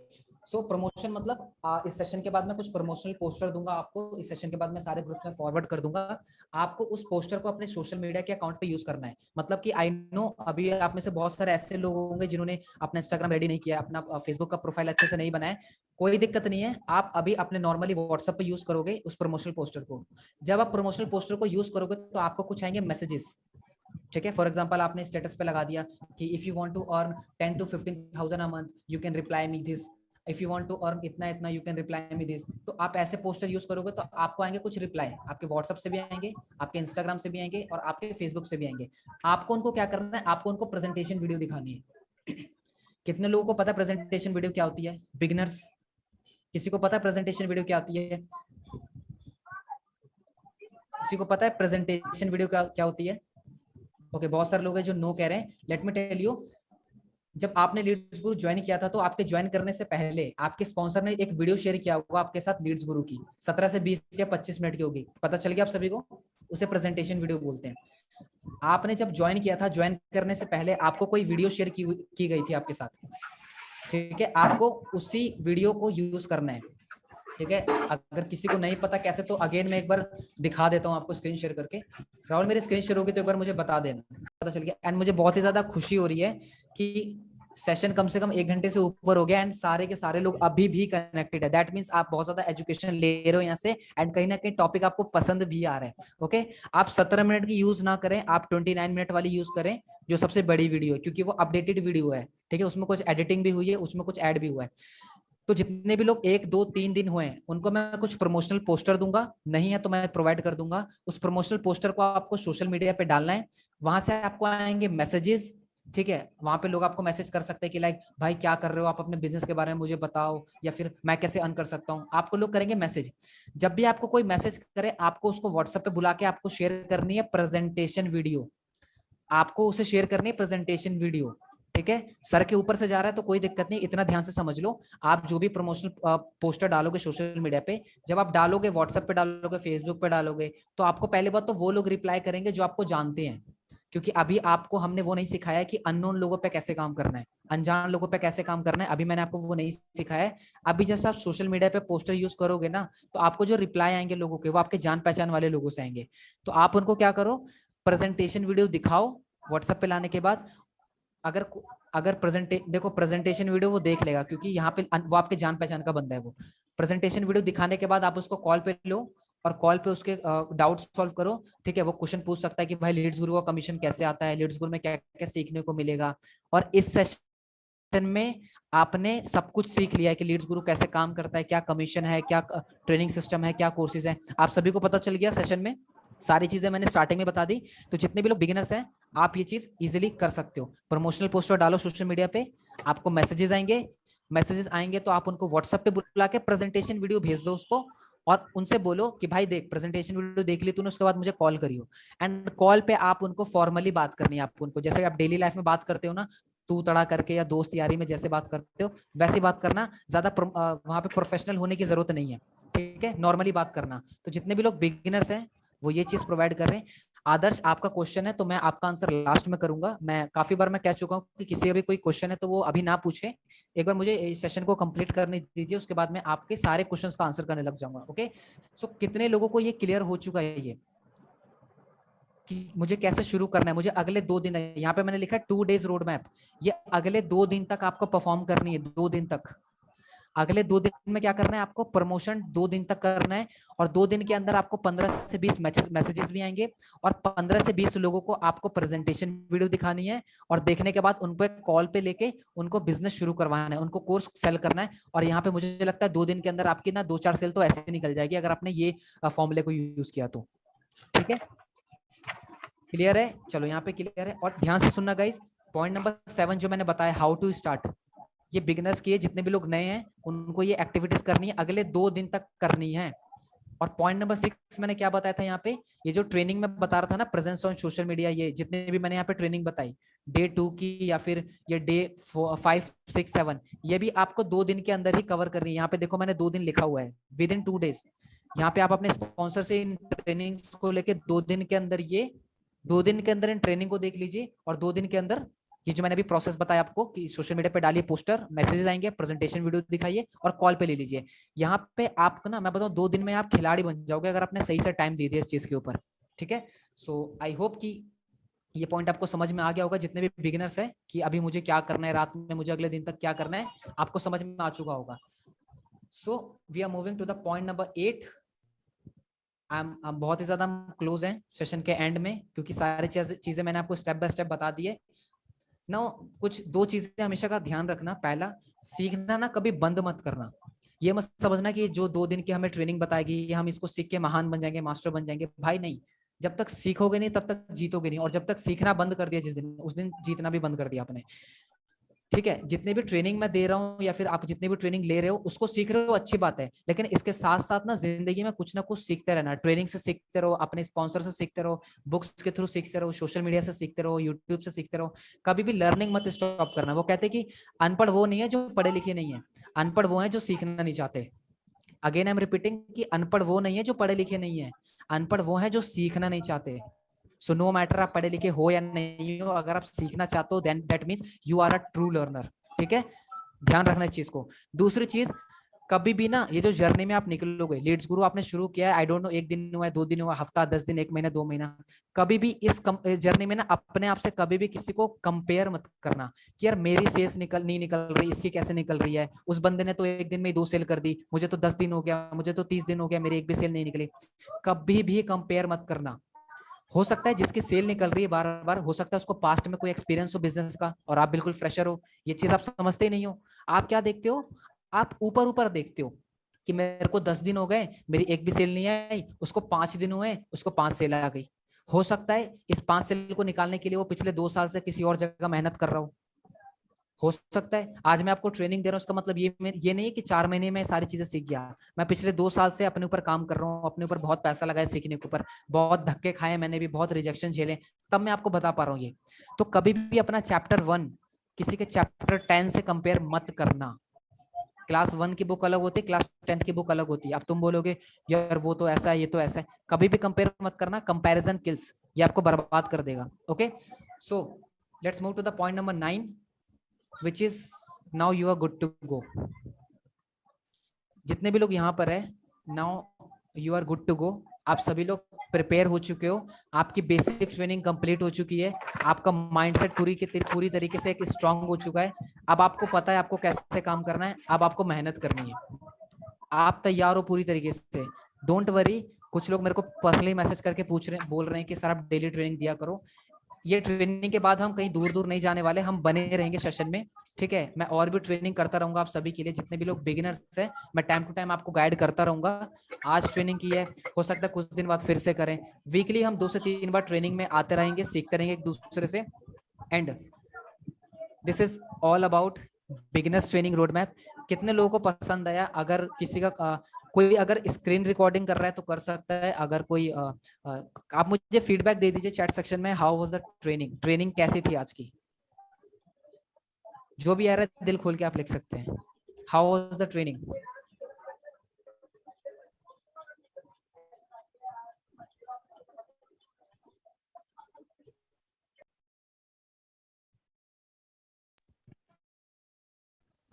so promotion मतलब इस सेशन के बाद मैं कुछ प्रमोशनल पोस्टर दूंगा आपको। इस सेशन के बाद मैं सारे ग्रुप्स में फॉरवर्ड कर दूंगा। आपको उस पोस्टर को अपने सोशल मीडिया के अकाउंट पे यूज करना है। मतलब कि आई नो अभी आप में से बहुत सारे ऐसे लोग होंगे जिन्होंने अपना इंस्टाग्राम रेडी नहीं किया, अपना फेसबुक का प्रोफाइल अच्छे से नहीं बनाया। कोई दिक्कत नहीं है, आप अभी अपने नॉर्मली व्हाट्सएप पे यूज करोगे उस प्रमोशनल पोस्टर को। जब आप प्रमोशनल पोस्टर को यूज करोगे तो आपको कुछ आएंगे मैसेजेस। ठीक है, फॉर एग्जांपल आपने स्टेटस पे लगा दिया कि if you want to earn 10 to 15,000 a month you can reply me this, if you want to earn इतना इतना you can reply me this. तो आप ऐसे पोस्टर यूज करोगे तो आपको आएंगे कुछ रिप्लाई, आपके व्हाट्सएप से भी आएंगे, आपके इंस्टाग्राम से भी आएंगे और आपके फेसबुक से भी आएंगे। आपको उनको क्या करना है, आपको उनको प्रेजेंटेशन वीडियो दिखानी है। कितने लोगों को पता है प्रेजेंटेशन वीडियो क्या होती है? बिगिनर्स, किसी को पता है प्रेजेंटेशन वीडियो क्या होती है? किसी को पता है प्रेजेंटेशन वीडियो क्या होती है? ओके, बहुत सारे लोग हैं जो नो कह रहे हैं। लेट मी टेल यू, जब आपने लीड्स गुरु ज्वाइन किया था तो आपके ज्वाइन करने से पहले आपके स्पॉन्सर ने एक वीडियो शेयर किया होगा आपके साथ लीड्स गुरु की, 17 से 20 या 25 मिनट की होगी। पता चल गया आप सभी को? उसे प्रेजेंटेशन वीडियो बोलते हैं। आपने जब ज्वाइन किया था, ज्वाइन करने से पहले आपको कोई वीडियो शेयर की गई थी आपके साथ। ठीक है, आपको उसी वीडियो को यूज करना है। ठीक है, अगर किसी को नहीं पता कैसे, तो अगेन मैं एक बार दिखा देता हूँ आपको स्क्रीन शेयर करके। राहुल, मेरी स्क्रीन शेयर होगी तो एक बार मुझे बता देना। पता चल गया। एंड मुझे बहुत ही ज्यादा खुशी हो रही है कि सेशन कम से कम 1 घंटे से ऊपर हो गया एंड सारे के सारे लोग अभी भी कनेक्टेड है। दैट मीन्स आप बहुत ज्यादा एजुकेशन ले रहे हो यहाँ से एंड कहीं ना कहीं टॉपिक आपको पसंद भी आ रहा है। ओके, आप 17 मिनट की यूज ना करें, आप 29 मिनट वाली यूज करें जो सबसे बड़ी वीडियो है, क्योंकि वो अपडेटेड वीडियो है। ठीक है, उसमें कुछ एडिटिंग भी हुई है, उसमें कुछ ऐड भी हुआ है। तो जितने भी लोग 1 2 3 दिन हुए हैं उनको मैं कुछ प्रमोशनल पोस्टर दूंगा, नहीं है तो मैं प्रोवाइड कर दूंगा। उस प्रमोशनल पोस्टर को आपको सोशल मीडिया पे डालना है, वहां से आपको आएंगे मैसेजेस, ठीक है, वहां पे लोग आपको मैसेज कर सकते हैं कि लाइक भाई क्या कर रहे हो आप, अपने बिजनेस के बारे में मुझे बताओ, या फिर मैं कैसे अर्न कर सकता हूँ, आपको लोग करेंगे मैसेज। जब भी आपको कोई मैसेज करे, आपको उसको व्हाट्सएप पे बुला के आपको शेयर करनी है प्रेजेंटेशन वीडियो, आपको उसे शेयर करनी है प्रेजेंटेशन वीडियो। ठीक है, सर के ऊपर से जा रहा है तो कोई दिक्कत नहीं, इतना ध्यान से समझ लो। आप जो भी प्रमोशनल पोस्टर डालोगे सोशल मीडिया पे, जब आप डालोगे व्हाट्सएप पे डालोगे, फेसबुक पे डालोगे, तो आपको पहले बात तो वो लोग रिप्लाई करेंगे जो आपको जानते हैं, क्योंकि अभी आपको हमने वो नहीं सिखाया कि अननोन लोगों पे कैसे काम करना है, अनजान लोगों पे कैसे काम करना है, अभी मैंने आपको वो नहीं सिखाया है। अभी जैसे आप सोशल मीडिया पे पोस्टर यूज करोगे ना, तो आपको जो रिप्लाई आएंगे लोगों के, वो आपके जान पहचान वाले लोगों से आएंगे। तो आप उनको क्या करो, प्रेजेंटेशन वीडियो दिखाओ व्हाट्सएप पे लाने के बाद। अगर अगर देखो प्रेजेंटेशन वीडियो वो देख लेगा, क्योंकि यहाँ पे वो आपके जान पहचान का बंदा है। वो प्रेजेंटेशन वीडियो दिखाने के बाद आप उसको कॉल पे लो, और कॉल पे उसके डाउट सॉल्व करो। ठीक है, वो क्वेश्चन पूछ सकता है कि भाई लीड्स गुरु का कमीशन कैसे आता है, लीड्स गुरु में क्या क्या सीखने को मिलेगा। और इस सेशन में आपने सब कुछ सीख लिया है कि लीड्स गुरु कैसे काम करता है, क्या कमीशन है, क्या ट्रेनिंग सिस्टम है, क्या कोर्सेज है, आप सभी को पता चल गया सेशन में। सारी चीजें मैंने स्टार्टिंग में बता दी। तो जितने भी लोग बिगिनर्स हैं, आप ये चीज इजीली कर सकते हो। प्रमोशनल पोस्टर डालो सोशल मीडिया पे, आपको मैसेजेस आएंगे तो आप उनको व्हाट्सएप पे बुला के प्रेजेंटेशन वीडियो भेज दो उसको, और उनसे बोलो कि भाई देख प्रेजेंटेशन वीडियो देख ली तूने, उसके बाद मुझे कॉल करियो। एंड कॉल पे आप उनको फॉर्मली बात करनी है, आपको उनको जैसे आप डेली लाइफ में बात करते हो ना, तू तड़ा करके या दोस्त यारी में जैसे बात करते हो वैसी बात करना। ज्यादा वहां पे प्रोफेशनल होने की जरूरत नहीं है। ठीक है, नॉर्मली बात करना। तो जितने भी लोग बिगिनर्स हैं वो ये चीज प्रोवाइड कर रहे हैं। आदर्श आपका क्वेश्चन है तो मैं आपका आंसर लास्ट में करूंगा। मैं काफी बार मैं कह चुका हूँ कि किसी का भी कोई क्वेश्चन है तो वो अभी ना पूछे, एक बार मुझे इस सेशन को कंप्लीट करने दीजिए, उसके बाद मैं आपके सारे क्वेश्चंस का आंसर करने लग जाऊंगा। ओके, सो कितने लोगों को ये क्लियर हो चुका है ये कि मुझे कैसे शुरू करना है। मुझे अगले 2 दिन है, यहाँ पे मैंने लिखा है 2 डेज रोड मैप, ये अगले 2 दिन तक आपको परफॉर्म करनी है। 2 दिन तक, अगले 2 दिन में क्या करना है आपको, प्रमोशन 2 दिन तक करना है। और 2 दिन के अंदर आपको 15 से 20 मैसेजेस भी आएंगे, और 15 से 20 लोगों को आपको प्रेजेंटेशन वीडियो दिखानी है। और देखने के बाद उनको एक कॉल पे लेके उनको बिजनेस शुरू करवाना है, उनको कोर्स सेल करना है। और यहाँ पे मुझे लगता है 2 दिन के अंदर आपकी ना 2-4 सेल तो ऐसे निकल जाएगी, अगर आपने ये फॉर्मूले को यूज किया तो। ठीक है, क्लियर है? चलो यहाँ पे क्लियर है। और ध्यान से सुनना गाइज, पॉइंट नंबर 7 जो मैंने बताया, हाउ टू स्टार्ट, ये बिगिनर्स की है। जितने भी लोग नए हैं उनको ये एक्टिविटीज करनी है, अगले 2 दिन तक करनी है। और पॉइंट नंबर 6 मैंने क्या बताया था यहाँ पे, ये जो ट्रेनिंग में बता रहा था ना, प्रेजेंस ऑन सोशल मीडिया, ये जितने भी मैंने यहाँ पे ट्रेनिंग बताई, डे 2 की या फिर ये डे 5, 6, 7, ये भी आपको 2 दिन के अंदर ही कवर करनी है। यहाँ पे देखो मैंने 2 दिन लिखा हुआ है, विद इन 2 डेज। यहाँ पे आप अपने स्पॉन्सर से इन ट्रेनिंग को लेके 2 दिन के अंदर ये 2 दिन के अंदर इन ट्रेनिंग को देख लीजिए, और 2 दिन के अंदर ये जो मैंने अभी प्रोसेस बताया आपको कि सोशल मीडिया पे डालिए पोस्टर, मैसेजेस आएंगे, प्रेजेंटेशन वीडियो दिखाइए, और कॉल पे ले लीजिए। यहाँ पे आपको ना मैं बताऊं 2 दिन में आप खिलाड़ी बन जाओगे, अगर आपने सही से टाइम दे दिया इस चीज के ऊपर। ठीक है, सो आई होप कि ये पॉइंट आपको समझ में आ गया होगा। जितने भी बिगिनर्स है कि अभी मुझे क्या करना है, रात में मुझे अगले दिन तक क्या करना है, आपको समझ में आ चुका होगा। So we are moving to the point number 8। बहुत ही ज्यादा क्लोज हैं सेशन के एंड में, क्योंकि सारी चीजें मैंने आपको स्टेप बाय स्टेप बता दी है ना। कुछ 2 चीजें हमेशा का ध्यान रखना। पहला, सीखना ना कभी बंद मत करना। ये मत समझना कि जो 2 दिन की हमें ट्रेनिंग बताएगी हम इसको सीख के महान बन जाएंगे, मास्टर बन जाएंगे, भाई नहीं। जब तक सीखोगे नहीं तब तक जीतोगे नहीं, और जब तक सीखना बंद कर दिया जिस दिन, उस दिन जीतना भी बंद कर दिया आपने। ठीक है, जितने भी ट्रेनिंग मैं दे रहा हूँ या फिर आप जितने भी ट्रेनिंग ले रहे हो उसको सीख रहे हो, अच्छी बात है, लेकिन इसके साथ साथ ना जिंदगी में कुछ ना कुछ सीखते रहना। ट्रेनिंग से सीखते रहो, अपने स्पॉन्सर से सीखते रहो, बुक्स के थ्रू सीखते रहो, सोशल मीडिया से सीखते रहो, यूट्यूब से सीखते रहो। कभी भी लर्निंग मत स्टॉप करना। वो कहते हैं कि अनपढ़ वो नहीं है जो पढ़े लिखे नहीं है, अनपढ़ वो है जो सीखना नहीं चाहते। अगेन आई एम रिपीटिंग कि अनपढ़ वो नहीं है जो पढ़े लिखे नहीं है, अनपढ़ वो है जो सीखना नहीं चाहते। सो नो मैटर आप पढ़े लिखे हो या नहीं हो, अगर आप सीखना चाहते हो then that means you are a true learner. ठीक है, ध्यान रखना इस चीज को। दूसरी चीज, कभी भी ना ये जो जर्नी में आप निकलोगे, लीड्स गुरु आपने शुरू किया है, आई डोंट नो 1 दिन हुआ है, 2 दिन हुआ, हफ्ता, 10 दिन, 1 महीना, 2 महीना, कभी भी इस जर्नी में ना अपने आप से कभी भी किसी को कंपेयर मत करना कि यार मेरी सेल्स नहीं निकल रही, इसकी कैसे निकल रही है, उस बंदे ने तो 1 दिन में ही 2 सेल कर दी, मुझे तो 10 दिन हो गया, मुझे तो 30 दिन हो गया, मेरी एक भी सेल नहीं निकली। कभी भी कंपेयर मत करना। हो सकता है जिसकी सेल निकल रही है बार बार, हो सकता है उसको पास्ट में कोई एक्सपीरियंस हो बिजनेस का, और आप बिल्कुल फ्रेशर हो। ये चीज आप समझते ही नहीं हो। आप क्या देखते हो, आप ऊपर ऊपर देखते हो कि मेरे को 10 दिन हो गए, मेरी एक भी सेल नहीं आई, उसको 5 दिन हुए, उसको 5 सेल आ गई। हो सकता है इस 5 सेल को निकालने के लिए वो पिछले 2 साल से किसी और जगह मेहनत कर रहा हो सकता है। आज मैं आपको ट्रेनिंग दे रहा हूँ, उसका मतलब ये नहीं है कि 4 महीने में सारी चीजें सीख गया। मैं पिछले 2 साल से अपने ऊपर काम कर रहा हूँ, अपने ऊपर बहुत पैसा लगाया सीखने के ऊपर, बहुत धक्के खाए मैंने भी, बहुत रिजेक्शन झेले, तब मैं आपको बता पा रहा हूँ ये। तो कभी भी अपना चैप्टर 1 किसी के चैप्टर 10 से कंपेयर मत करना। क्लास 1 की बुक अलग होती है, क्लास 10 की बुक अलग होती है। अब तुम बोलोगे यार वो तो ऐसा है, ये तो ऐसा है, कभी भी कंपेयर मत करना। कंपैरिजन किल्स, ये आपको बर्बाद कर देगा। Okay, so let's move to the point number 9 which is now you are good to go। जितने भी लोग यहाँ पर है, now you are good to go। आप सभी लोग प्रिपेयर हो चुके हो, आपकी बेसिक ट्रेनिंग कंप्लीट हो चुकी है, आपका माइंडसेट पूरी तरीके से एक स्ट्रांग हो चुका है। अब आपको पता है आपको कैसे काम करना है, अब आपको मेहनत करनी है। आप तैयार हो पूरी तरीके से, डोंट वरी। कुछ लोग मेरे को पर्सनली मैसेज करके बोल रहे हैं कि सर आप डेली ट्रेनिंग दिया करो। ये ट्रेनिंग के बाद हम कहीं दूर दूर नहीं जाने वाले, हम बने रहेंगे सेशन में, ठीक है। मैं और भी ट्रेनिंग करता रहूंगा आप सभी के लिए, जितने भी लोग बिगिनर्स हैं, मैं टाइम टू टाइम आपको गाइड करता रहूंगा। आज ट्रेनिंग की है, हो सकता है कुछ दिन बाद फिर से करें। वीकली हम 2 से 3 बार ट्रेनिंग में आते रहेंगे, सीखते रहेंगे एक दूसरे से। And this is all about beginners training road map. कितने लोगों को पसंद आया? अगर किसी का कोई अगर स्क्रीन रिकॉर्डिंग कर रहा है तो कर सकता है। अगर कोई आप मुझे फीडबैक दे दीजिए चैट सेक्शन में, हाउ वाज द ट्रेनिंग कैसी थी आज की? जो भी आ रहा है दिल खोल के आप लिख सकते हैं, हाउ वाज द ट्रेनिंग।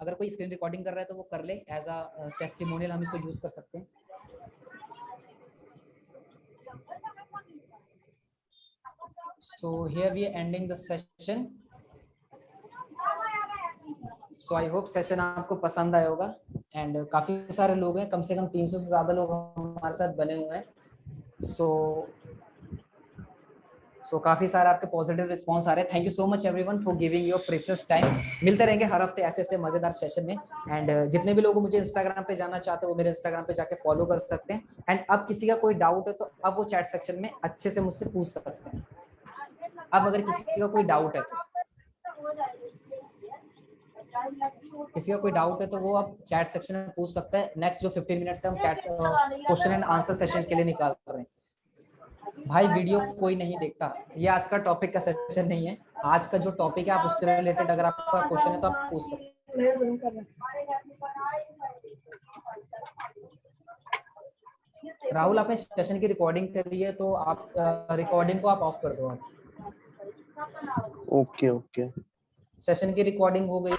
अगर कोई स्क्रीन रिकॉर्डिंग कर रहा है तो वो कर ले, एज अ टेस्टिमोनियल हम इसको यूज कर सकते हैं। So here we are ending the session. So I hope session आपको पसंद आया होगा। एंड काफी सारे लोग हैं, कम से कम 300 से ज्यादा लोग हमारे साथ बने हुए हैं। सो काफी सारे आपके पॉजिटिव रिस्पॉन्स आ रहे हैं। Thank you so much everyone for giving your precious time. मिलते रहेंगे हर हफ्ते ऐसे ऐसे मजेदार सेशन में। एंड जितने भी लोग मुझे इंस्टाग्राम पे जाना चाहते हो वो मेरे इंस्टाग्राम पे जाके फॉलो कर सकते हैं। एंड अब किसी का कोई डाउट है तो अब वो चैट सेक्शन में अच्छे से मुझसे पूछ सकते हैं। अब अगर किसी का कोई डाउट है तो वो अब चैट सेक्शन में पूछ सकता है। नेक्स्ट जो 15 मिनट से हम chat question and answer session के लिए निकाल रहे हैं। भाई वीडियो कोई नहीं देखता, ये आज का टॉपिक का सेशन नहीं है। आज का जो टॉपिक है आप उसके रिलेटेड अगर आपका क्वेश्चन है तो आप पूछ सकते हैं। राहुल आपने सेशन की रिकॉर्डिंग करी है तो आप रिकॉर्डिंग को आप ऑफ कर दो। ओके सेशन की रिकॉर्डिंग हो गई।